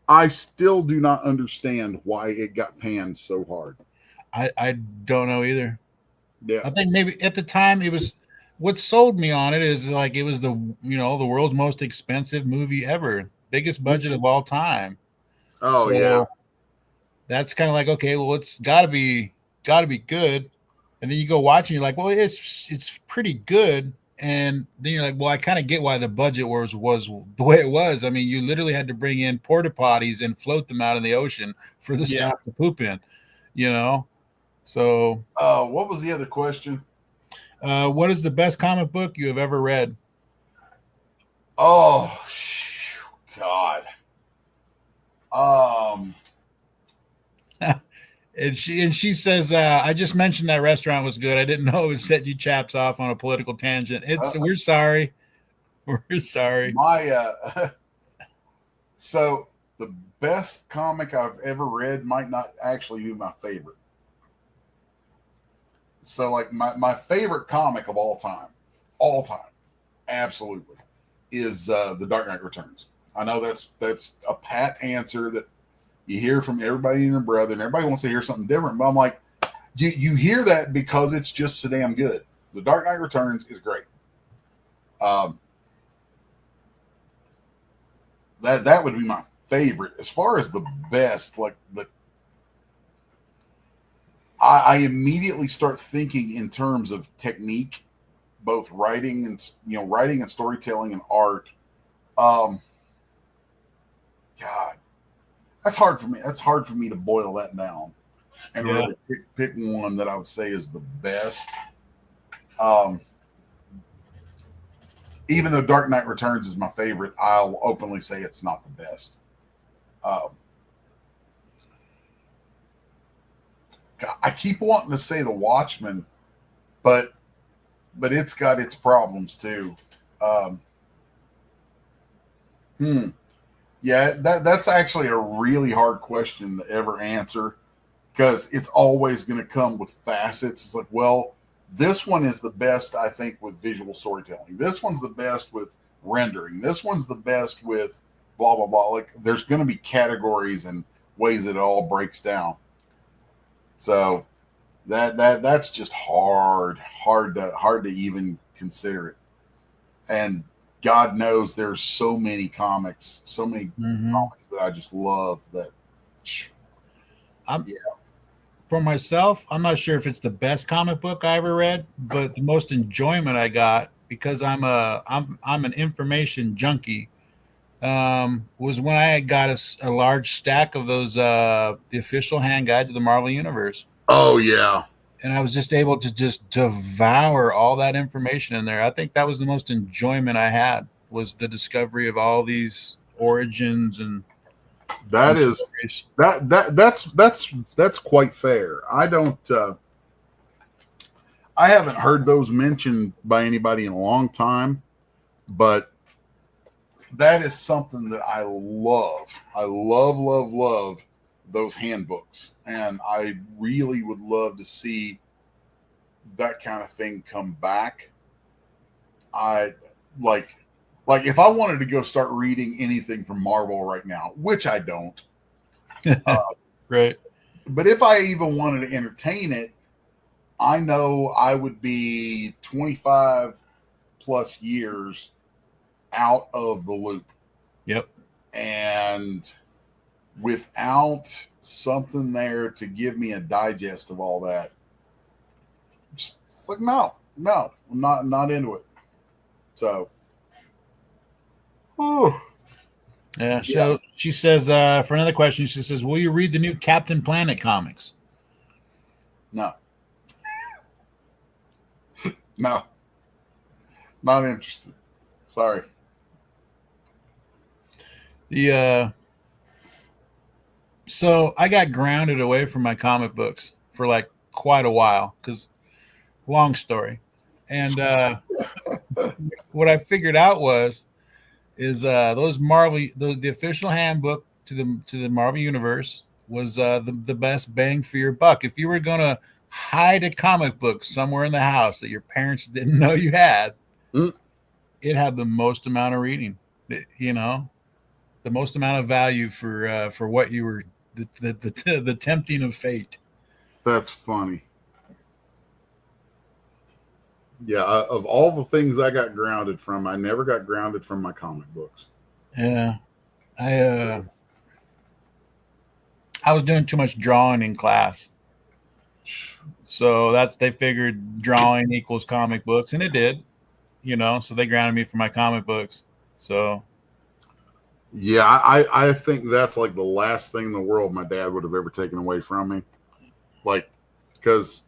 Speaker 4: I still do not understand why it got panned so hard.
Speaker 3: I don't know either.
Speaker 4: Yeah,
Speaker 3: I think maybe at the time it was, what sold me on it is like it was the world's most expensive movie ever, biggest budget of all time.
Speaker 4: Oh, so yeah.
Speaker 3: That's kind of like, okay, well, it's gotta be good. And then you go watch and you're like, well, it's pretty good, And then you're like, well, I kind of get why the budget was the way it was. I mean, you literally had to bring in porta potties and float them out in the ocean for the
Speaker 4: Yeah.
Speaker 3: staff to poop in, you know? So,
Speaker 4: What was the other question?
Speaker 3: what is the best comic book you have ever read?
Speaker 4: Oh, God.
Speaker 3: And she says, I just mentioned that restaurant was good. I didn't know it would set you chaps off on a political tangent. We're sorry. We're sorry.
Speaker 4: So the best comic I've ever read might not actually be my favorite. So like my favorite comic of all time, absolutely, is The Dark Knight Returns. I know that's a pat answer that you hear from everybody and your brother, and everybody wants to hear something different. But I'm like, you hear that because it's just so damn good. The Dark Knight Returns is great. That would be my favorite. As far as the best, like I immediately start thinking in terms of technique, both writing and storytelling and art. God, that's hard for me. That's hard for me to boil that down and really pick one that I would say is the best. Even though Dark Knight Returns is my favorite, I'll openly say it's not the best. I keep wanting to say The Watchmen, but it's got its problems too. Yeah, that's actually a really hard question to ever answer because it's always going to come with facets. It's like, well, this one is the best, I think, with visual storytelling. This one's the best with rendering. This one's the best with blah, blah, blah. Like, there's going to be categories and ways that it all breaks down. So that's just hard to even consider it. And God knows there's so many comics that I just love that.
Speaker 3: For myself, I'm not sure if it's the best comic book I ever read, but the most enjoyment I got because I'm an information junkie. Was when I got a large stack of those the official hand guide to the Marvel Universe.
Speaker 4: Oh yeah.
Speaker 3: And I was just able to just devour all that information in there. I think that was the most enjoyment I had was the discovery of all these origins and
Speaker 4: that's quite fair. I haven't heard those mentioned by anybody in a long time, but that is something that I love. I love those handbooks, and I really would love to see that kind of thing come back. I like if I wanted to go start reading anything from Marvel right now, which I don't.
Speaker 3: Right.
Speaker 4: But if I even wanted to entertain it, I know I would be 25 plus years out of the loop.
Speaker 3: Yep.
Speaker 4: And without something there to give me a digest of all that, it's like, no, I'm not into it. So,
Speaker 3: yeah. So she says, for another question, she says, will you read the new Captain Planet comics?
Speaker 4: No. No. Not interested. Sorry.
Speaker 3: So I got grounded away from my comic books for like quite a while because long story. And what I figured out is those the official handbook to the Marvel Universe was the best bang for your buck. If you were gonna hide a comic book somewhere in the house that your parents didn't know you had, it had the most amount of reading. The most amount of value for what you were the tempting of fate.
Speaker 4: That's funny. Yeah, of all the things I got grounded from, I never got grounded from my comic books.
Speaker 3: Yeah, I was doing too much drawing in class, so they figured drawing equals comic books, and it did. so they grounded me for my comic books. So
Speaker 4: Yeah, I think that's like the last thing in the world my dad would have ever taken away from me. Like, because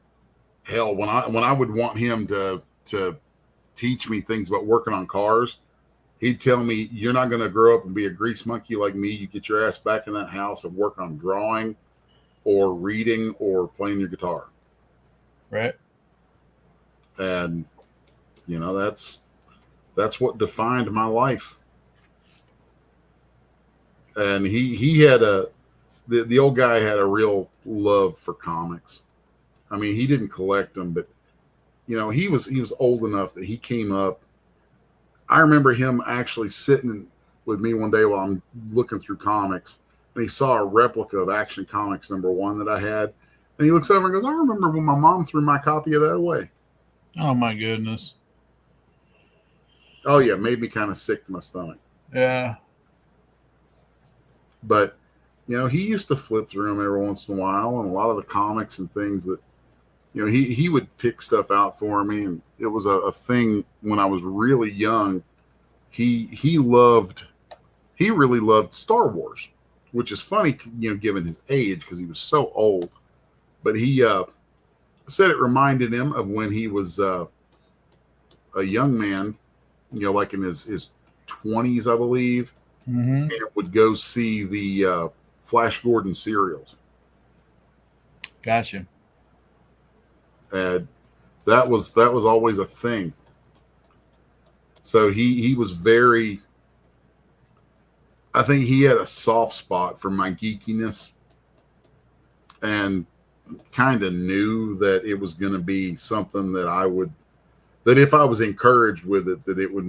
Speaker 4: hell, when I would want him to teach me things about working on cars, he'd tell me, "You're not going to grow up and be a grease monkey like me. You get your ass back in that house and work on drawing or reading or playing your guitar."
Speaker 3: right.
Speaker 4: And that's what defined my life. And he had the old guy had a real love for comics. I mean, he didn't collect them, but he was old enough that he came up. I remember him actually sitting with me one day while I'm looking through comics, and he saw a replica of Action Comics #1 that I had, and he looks over and goes, "I remember when my mom threw my copy of that away."
Speaker 3: Oh my goodness.
Speaker 4: Oh yeah, made me kind of sick to my stomach.
Speaker 3: Yeah.
Speaker 4: But he used to flip through them every once in a while, and a lot of the comics and things that he would pick stuff out for me, and it was a thing when I was really young. He really loved Star Wars, which is funny, given his age because he was so old. But he said it reminded him of when he was a young man, like in his 20s, I believe,
Speaker 3: Mm-hmm.
Speaker 4: and would go see the Flash Gordon serials.
Speaker 3: Gotcha.
Speaker 4: And that was always a thing. So he was very. I think he had a soft spot for my geekiness, and kind of knew that it was going to be something that if I was encouraged with it, that it would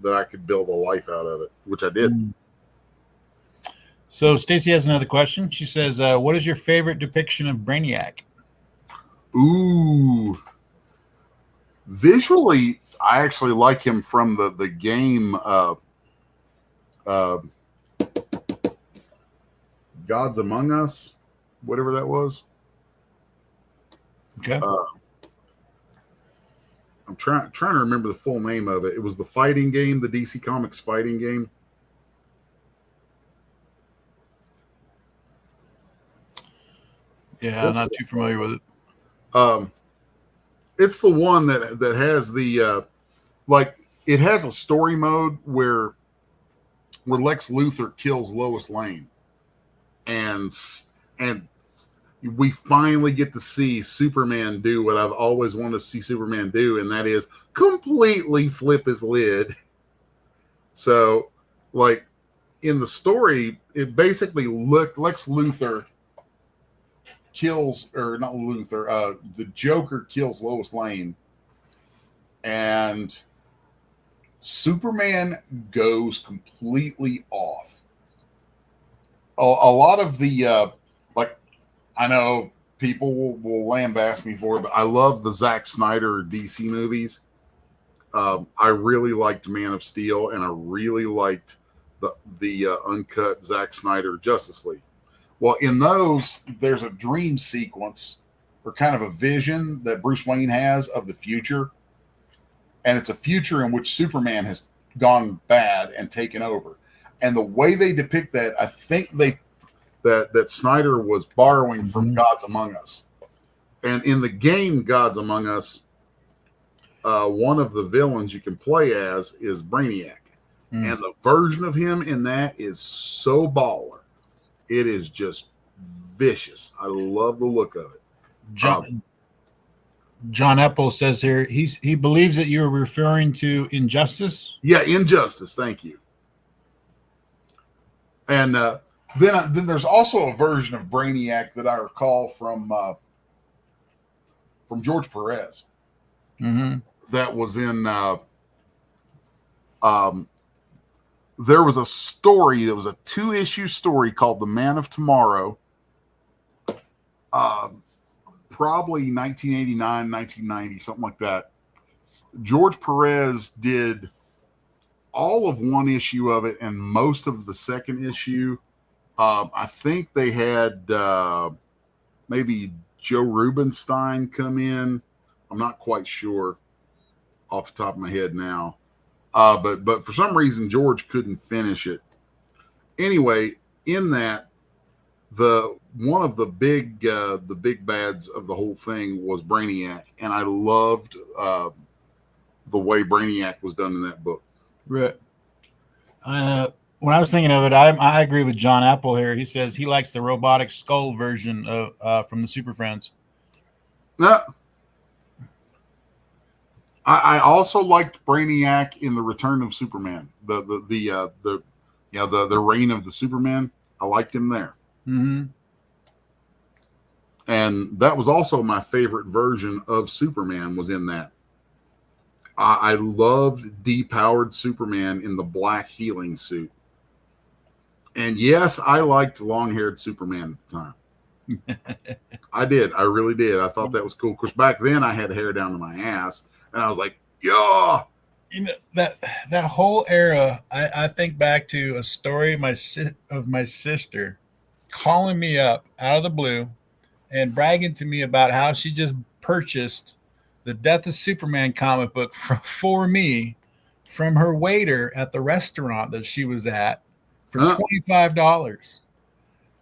Speaker 4: that I could build a life out of it, which I did.
Speaker 3: So Stacy has another question. She says, what is your favorite depiction of Brainiac?
Speaker 4: Ooh. Visually, I actually like him from the game Gods Among Us, whatever that was.
Speaker 3: Okay.
Speaker 4: I'm trying to remember the full name of it. It was the fighting game, the DC Comics fighting game.
Speaker 3: Yeah, I'm not too familiar with it.
Speaker 4: It's the one that has the it has a story mode where Lex Luthor kills Lois Lane, and we finally get to see Superman do what I've always wanted to see Superman do, and that is completely flip his lid. So, like in the story, it basically Lex Luthor kills, or not Luthor, the Joker kills Lois Lane, and Superman goes completely off. A lot of the I know people will lambast me for it, but I love the Zack Snyder DC movies. I really liked Man of Steel, and I really liked the uncut Zack Snyder Justice League. Well, in those, there's a dream sequence or kind of a vision that Bruce Wayne has of the future. And it's a future in which Superman has gone bad and taken over. And the way they depict that, I think that Snyder was borrowing from Gods Among Us. And in the game Gods Among Us, one of the villains you can play as is Brainiac. And the version of him in that is so baller. It is just vicious. I love the look of it.
Speaker 3: John Apple says here he believes that you're referring to Injustice.
Speaker 4: Yeah, Injustice. Thank you. And then there's also a version of Brainiac that I recall from George Perez.
Speaker 3: Mm-hmm.
Speaker 4: That was in. There was a story. There was a 2-issue story called "The Man of Tomorrow." Probably 1989, 1990, something like that. George Perez did all of one issue of it and most of the second issue. I think they had maybe Joe Rubenstein come in. I'm not quite sure. off the top of my head now. But for some reason George couldn't finish it. Anyway, in that, one of the big bads of the whole thing was Brainiac, and I loved the way Brainiac was done in that book.
Speaker 3: Right. When I was thinking of it, I agree with John Apple here. He says he likes the robotic skull version of from the Super Friends.
Speaker 4: I also liked Brainiac in the Return of Superman. The reign of the Superman. I liked him there.
Speaker 3: Mm-hmm.
Speaker 4: And that was also my favorite version of Superman, was in that. I loved depowered Superman in the black healing suit. And yes, I liked long-haired Superman at the time. I did. I really did. I thought that was cool. Because back then I had hair down to my ass. And I was like, yeah.
Speaker 3: You know, that whole era, I think back to a story of my sister calling me up out of the blue and bragging to me about how she just purchased the Death of Superman comic book for me from her waiter at the restaurant that she was at for $25.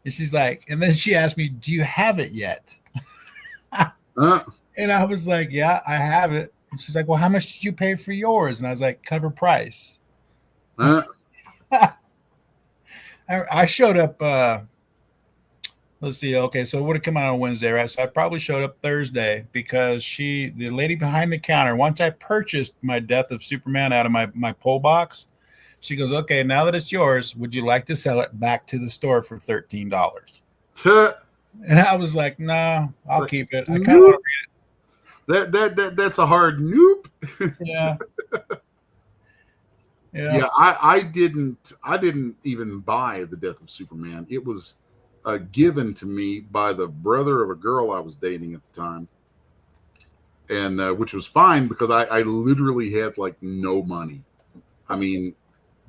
Speaker 3: And she's like, and then she asked me, do you have it yet? And I was like, yeah, I have it. And she's like, well, how much did you pay for yours? And I was like, cover price. I showed up. Let's see. Okay, so it would have come out on Wednesday, right? So I probably showed up Thursday because the lady behind the counter, once I purchased my Death of Superman out of my pull box, she goes, okay, now that it's yours, would you like to sell it back to the store for $13? And I was like, no, I'll keep it. I kind of want to read
Speaker 4: it. That's a hard nope.
Speaker 3: Yeah.
Speaker 4: Yeah. I didn't even buy the Death of Superman. It was given to me by the brother of a girl I was dating at the time, and which was fine because I literally had like no money. I mean,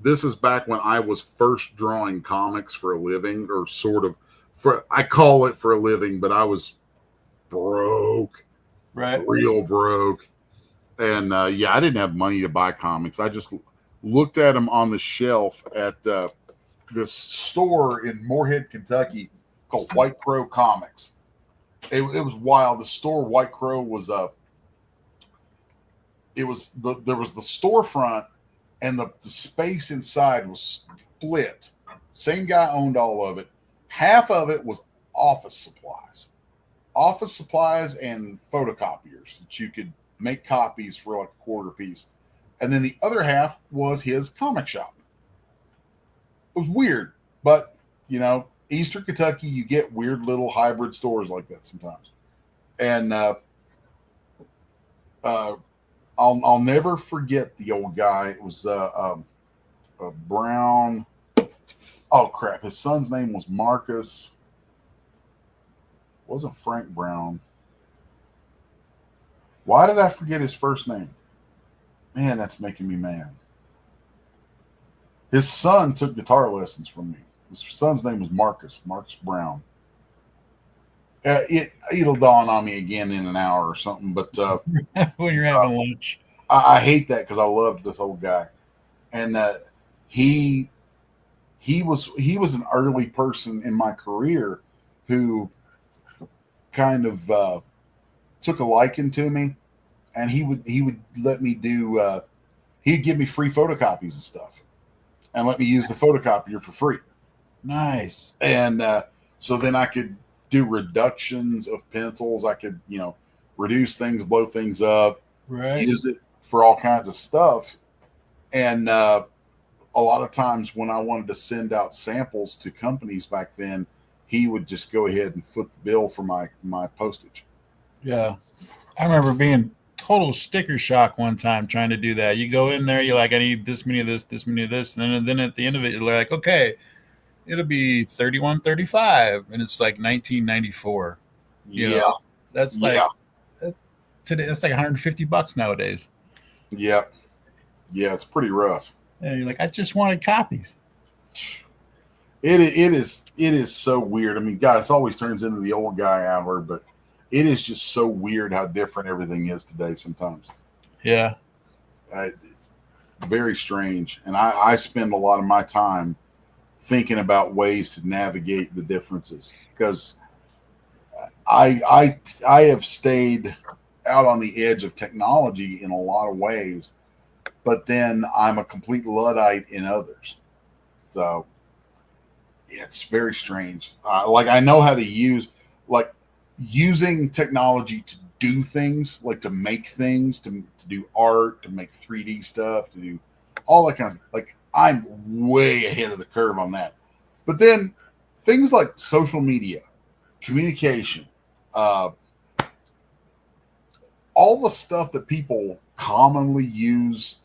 Speaker 4: this is back when I was first drawing comics for a living, or sort of I call it for a living, but I was broke,
Speaker 3: right,
Speaker 4: real broke, and I didn't have money to buy comics. I just looked at them on the shelf at this store in Moorhead, Kentucky called White Crow Comics. It was wild. The store White Crow was there was the storefront, and the space inside was split. Same guy owned all of it. Half of it was office supplies and photocopiers that you could make copies for like a quarter piece. And then the other half was his comic shop. It was weird, but Eastern Kentucky, you get weird little hybrid stores like that sometimes. And I'll never forget the old guy. It was a Brown. Oh crap! His son's name was Marcus. It wasn't Frank Brown? Why did I forget his first name? Man, that's making me mad. His son took guitar lessons from me. His son's name was Marcus Brown. It'll dawn on me again in an hour or something. But
Speaker 3: when you're having lunch,
Speaker 4: I hate that because I loved this old guy, and he was an early person in my career who kind of took a liking to me, and he would let me do. He'd give me free photocopies and stuff, and let me use the photocopier for free.
Speaker 3: Nice.
Speaker 4: And so then I could do reductions of pencils. I could, reduce things, blow things up,
Speaker 3: right,
Speaker 4: use it for all kinds of stuff. And a lot of times when I wanted to send out samples to companies back then, he would just go ahead and foot the bill for my postage.
Speaker 3: Yeah. I remember being total sticker shock one time trying to do that. You go in there, you're like, I need this many of this many of this. And then at the end of it, you're like, okay, it'll be $31.35, and it's like $19.94.
Speaker 4: Yeah,
Speaker 3: that's like today. That's like $150 nowadays.
Speaker 4: Yeah, it's pretty rough.
Speaker 3: And you're like, I just wanted copies.
Speaker 4: It is so weird. I mean, guys, always turns into the old guy hour, but it is just so weird how different everything is today sometimes.
Speaker 3: Yeah.
Speaker 4: Very strange. And I spend a lot of my time thinking about ways to navigate the differences, because I have stayed out on the edge of technology in a lot of ways, but then I'm a complete Luddite in others. So it's very strange. Like I know how to use, like using technology to do things, like to make things, to do art, to make 3D stuff, to do all that kind of stuff. Like I'm way ahead of the curve on that. But then things like social media, communication, all the stuff that people commonly use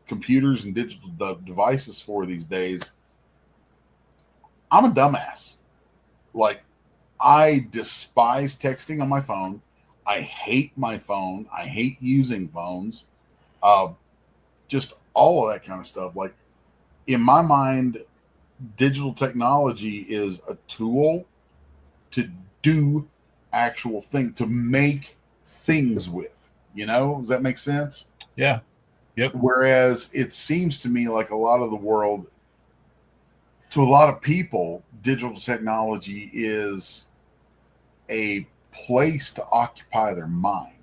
Speaker 4: computers and digital devices for these days, I'm a dumbass. Like, I despise texting on my phone. I hate my phone. I hate using phones. Just all of that kind of stuff. Like, in my mind, digital technology is a tool to do actual things, to make things with. You know, does that make sense?
Speaker 3: Yeah. Yep.
Speaker 4: Whereas it seems to me like a lot of the world, to a lot of people, digital technology is a place to occupy their mind.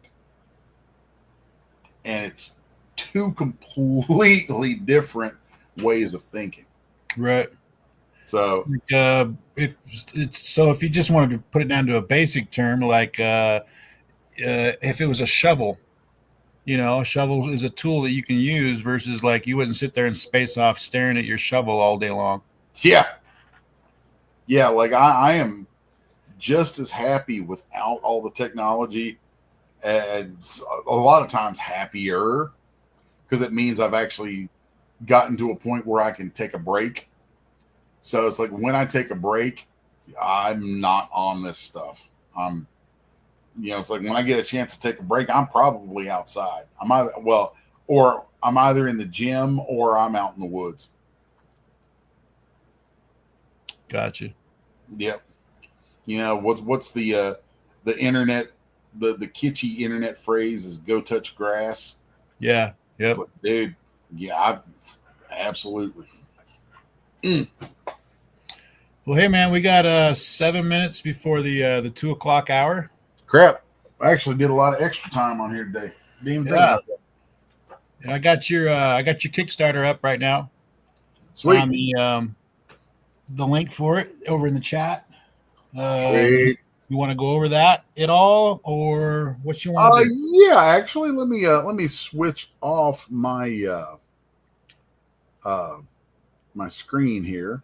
Speaker 4: And it's two completely different ways of thinking.
Speaker 3: Right.
Speaker 4: So
Speaker 3: if you just wanted to put it down to a basic term, like if it was a shovel, a shovel is a tool that you can use versus like you wouldn't sit there and space off staring at your shovel all day long.
Speaker 4: Yeah. Yeah. Like I am just as happy without all the technology, and a lot of times happier, because it means I've actually gotten to a point where I can take a break. So it's like when I take a break, I'm not on this stuff. It's like when I get a chance to take a break, I'm probably outside. Or I'm either in the gym or I'm out in the woods.
Speaker 3: Gotcha.
Speaker 4: Yep. What's the internet, the kitschy internet phrase is "go touch grass."
Speaker 3: Yeah. Yep.
Speaker 4: Like, dude. Yeah. Absolutely.
Speaker 3: Well, hey man, we got 7 minutes before the 2:00 hour.
Speaker 4: Crap! I actually did a lot of extra time on here today. Didn't even think about that.
Speaker 3: And I got your Kickstarter up right now.
Speaker 4: Sweet.
Speaker 3: On the link for it over in the chat.
Speaker 4: Sweet.
Speaker 3: You want to go over that at all, or what you want to do?
Speaker 4: Yeah, actually, let me switch off my my screen here,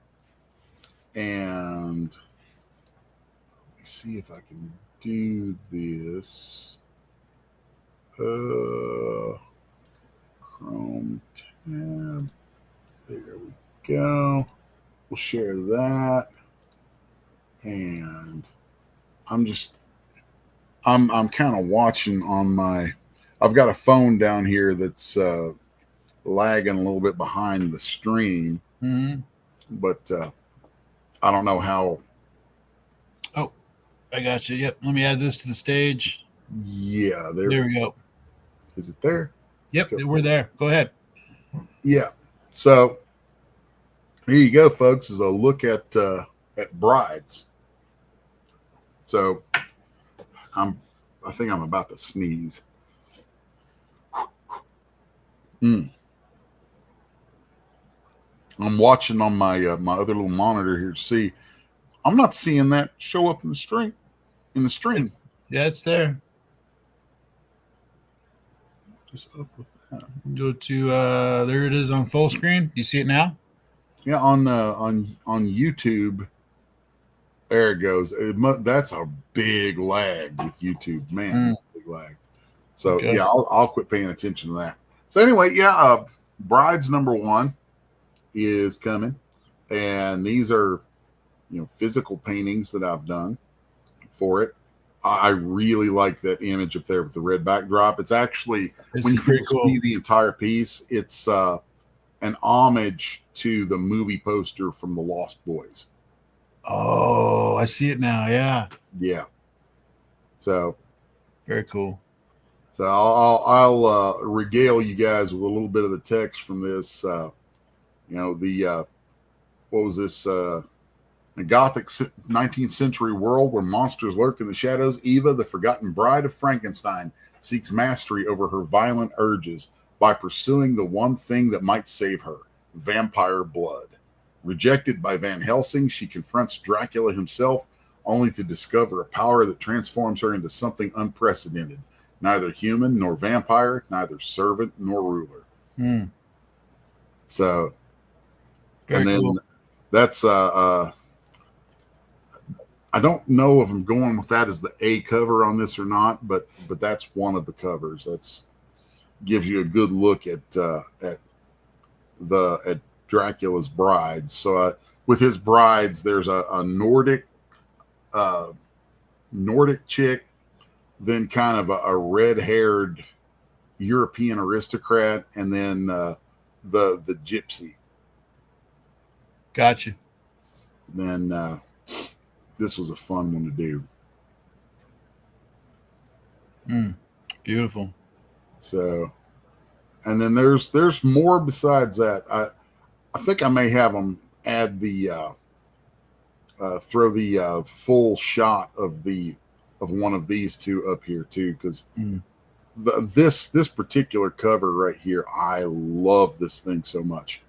Speaker 4: and let me see if I can do this. Chrome tab. There we go. We'll share that, and I'm kind of watching on my. I've got a phone down here that's lagging a little bit behind the stream, but I don't know how.
Speaker 3: Oh, I got you. Yep. Let me add this to the stage.
Speaker 4: Yeah,
Speaker 3: there we go.
Speaker 4: Is it there?
Speaker 3: Yep, okay. We're there. Go ahead.
Speaker 4: Yeah. So here you go, folks. Is a look at brides. So I think I'm about to sneeze. I'm watching on my my other little monitor here to see. I'm not seeing that show up in the stream.
Speaker 3: Yeah, it's there.
Speaker 4: Just up with that.
Speaker 3: Go to there it is on full screen. Do you see it now?
Speaker 4: Yeah, on YouTube. There it goes. That's a big lag with YouTube, man. That's a big lag. So okay. Yeah, I'll quit paying attention to that. So anyway, yeah, Brides #1 is coming, and these are physical paintings that I've done for it. I really like that image up there with the red backdrop. It's actually when you see the entire piece, it's an homage to the movie poster from The Lost Boys.
Speaker 3: Oh, I see it now. Yeah.
Speaker 4: Yeah. So
Speaker 3: very cool.
Speaker 4: So I'll regale you guys with a little bit of the text from this. What was this? A gothic 19th century world where monsters lurk in the shadows, Eva, the forgotten bride of Frankenstein, seeks mastery over her violent urges by pursuing the one thing that might save her, vampire blood. Rejected by Van Helsing, she confronts Dracula himself, only to discover a power that transforms her into something unprecedented. Neither human nor vampire, neither servant nor ruler. So,
Speaker 3: Very
Speaker 4: and then
Speaker 3: cool.
Speaker 4: that's I don't know if I'm going with that as the A cover on this or not, but that's one of the covers. That's gives you a good look at Dracula's brides. So with his brides, there's a Nordic chick, then kind of a red-haired European aristocrat, and then the gypsy.
Speaker 3: Gotcha.
Speaker 4: Then this was a fun one to do.
Speaker 3: Beautiful.
Speaker 4: So, and then there's more besides that. I think I may have them add the throw the full shot of one of these two up here too, because this particular cover right here, I love this thing so much.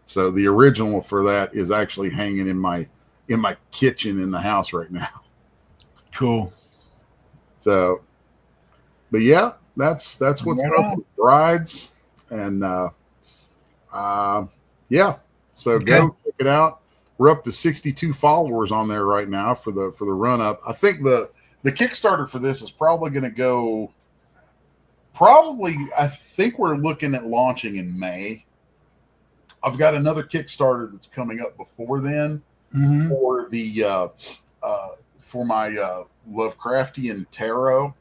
Speaker 4: So the original for that is actually hanging in my kitchen in the house right now.
Speaker 3: Cool.
Speaker 4: So, but yeah, that's what's up with brides, and yeah. So go check it out. We're up to 62 followers on there right now for the run up. I think the Kickstarter for this is probably going to go. I think we're looking at launching in May. I've got another Kickstarter that's coming up before then for the for my Lovecraftian tarot,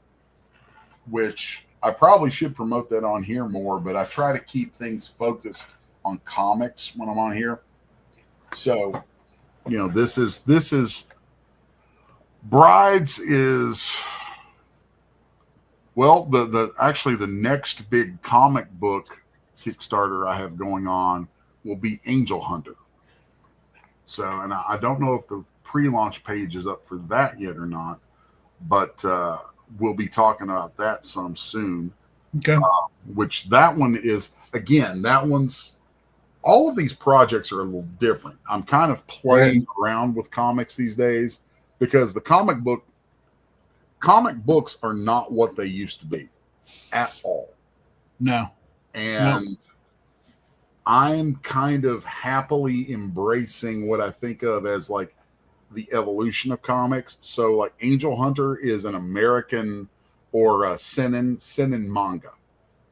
Speaker 4: which I probably should promote that on here more, but I try to keep things focused on comics when I'm on here. So, this is Brides is, well, the next big comic book Kickstarter I have going on will be Angel Hunter. So, and I don't know if the pre-launch page is up for that yet or not, but we'll be talking about that some soon.
Speaker 3: Okay.
Speaker 4: Which that one is, again, all of these projects are a little different. I'm kind of playing around with comics these days because the comic books are not what they used to be at all.
Speaker 3: No.
Speaker 4: And I'm kind of happily embracing what I think of as like the evolution of comics. So like Angel Hunter is an American or a seinen manga.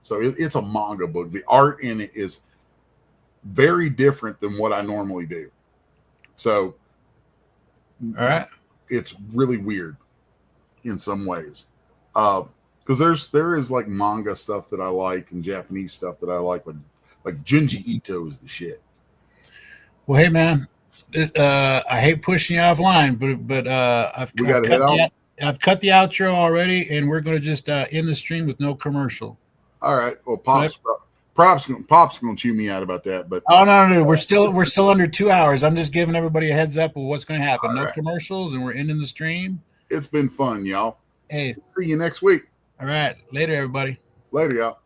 Speaker 4: So it's a manga book. The art in it is very different than what I normally do. So
Speaker 3: all right,
Speaker 4: it's really weird in some ways. Because there is like manga stuff that I like and Japanese stuff that I like Junji Ito is the shit.
Speaker 3: Well, hey man, I hate pushing you offline, but I've cut the outro already, and we're going to just end the stream with no commercial.
Speaker 4: All right. Well, Pop's going to chew me out about that, but
Speaker 3: no, we're still under 2 hours. I'm just giving everybody a heads up of what's going to happen. No commercials, and we're ending the stream.
Speaker 4: It's been fun, y'all.
Speaker 3: Hey,
Speaker 4: see you next week.
Speaker 3: All right, later, everybody.
Speaker 4: Later, y'all.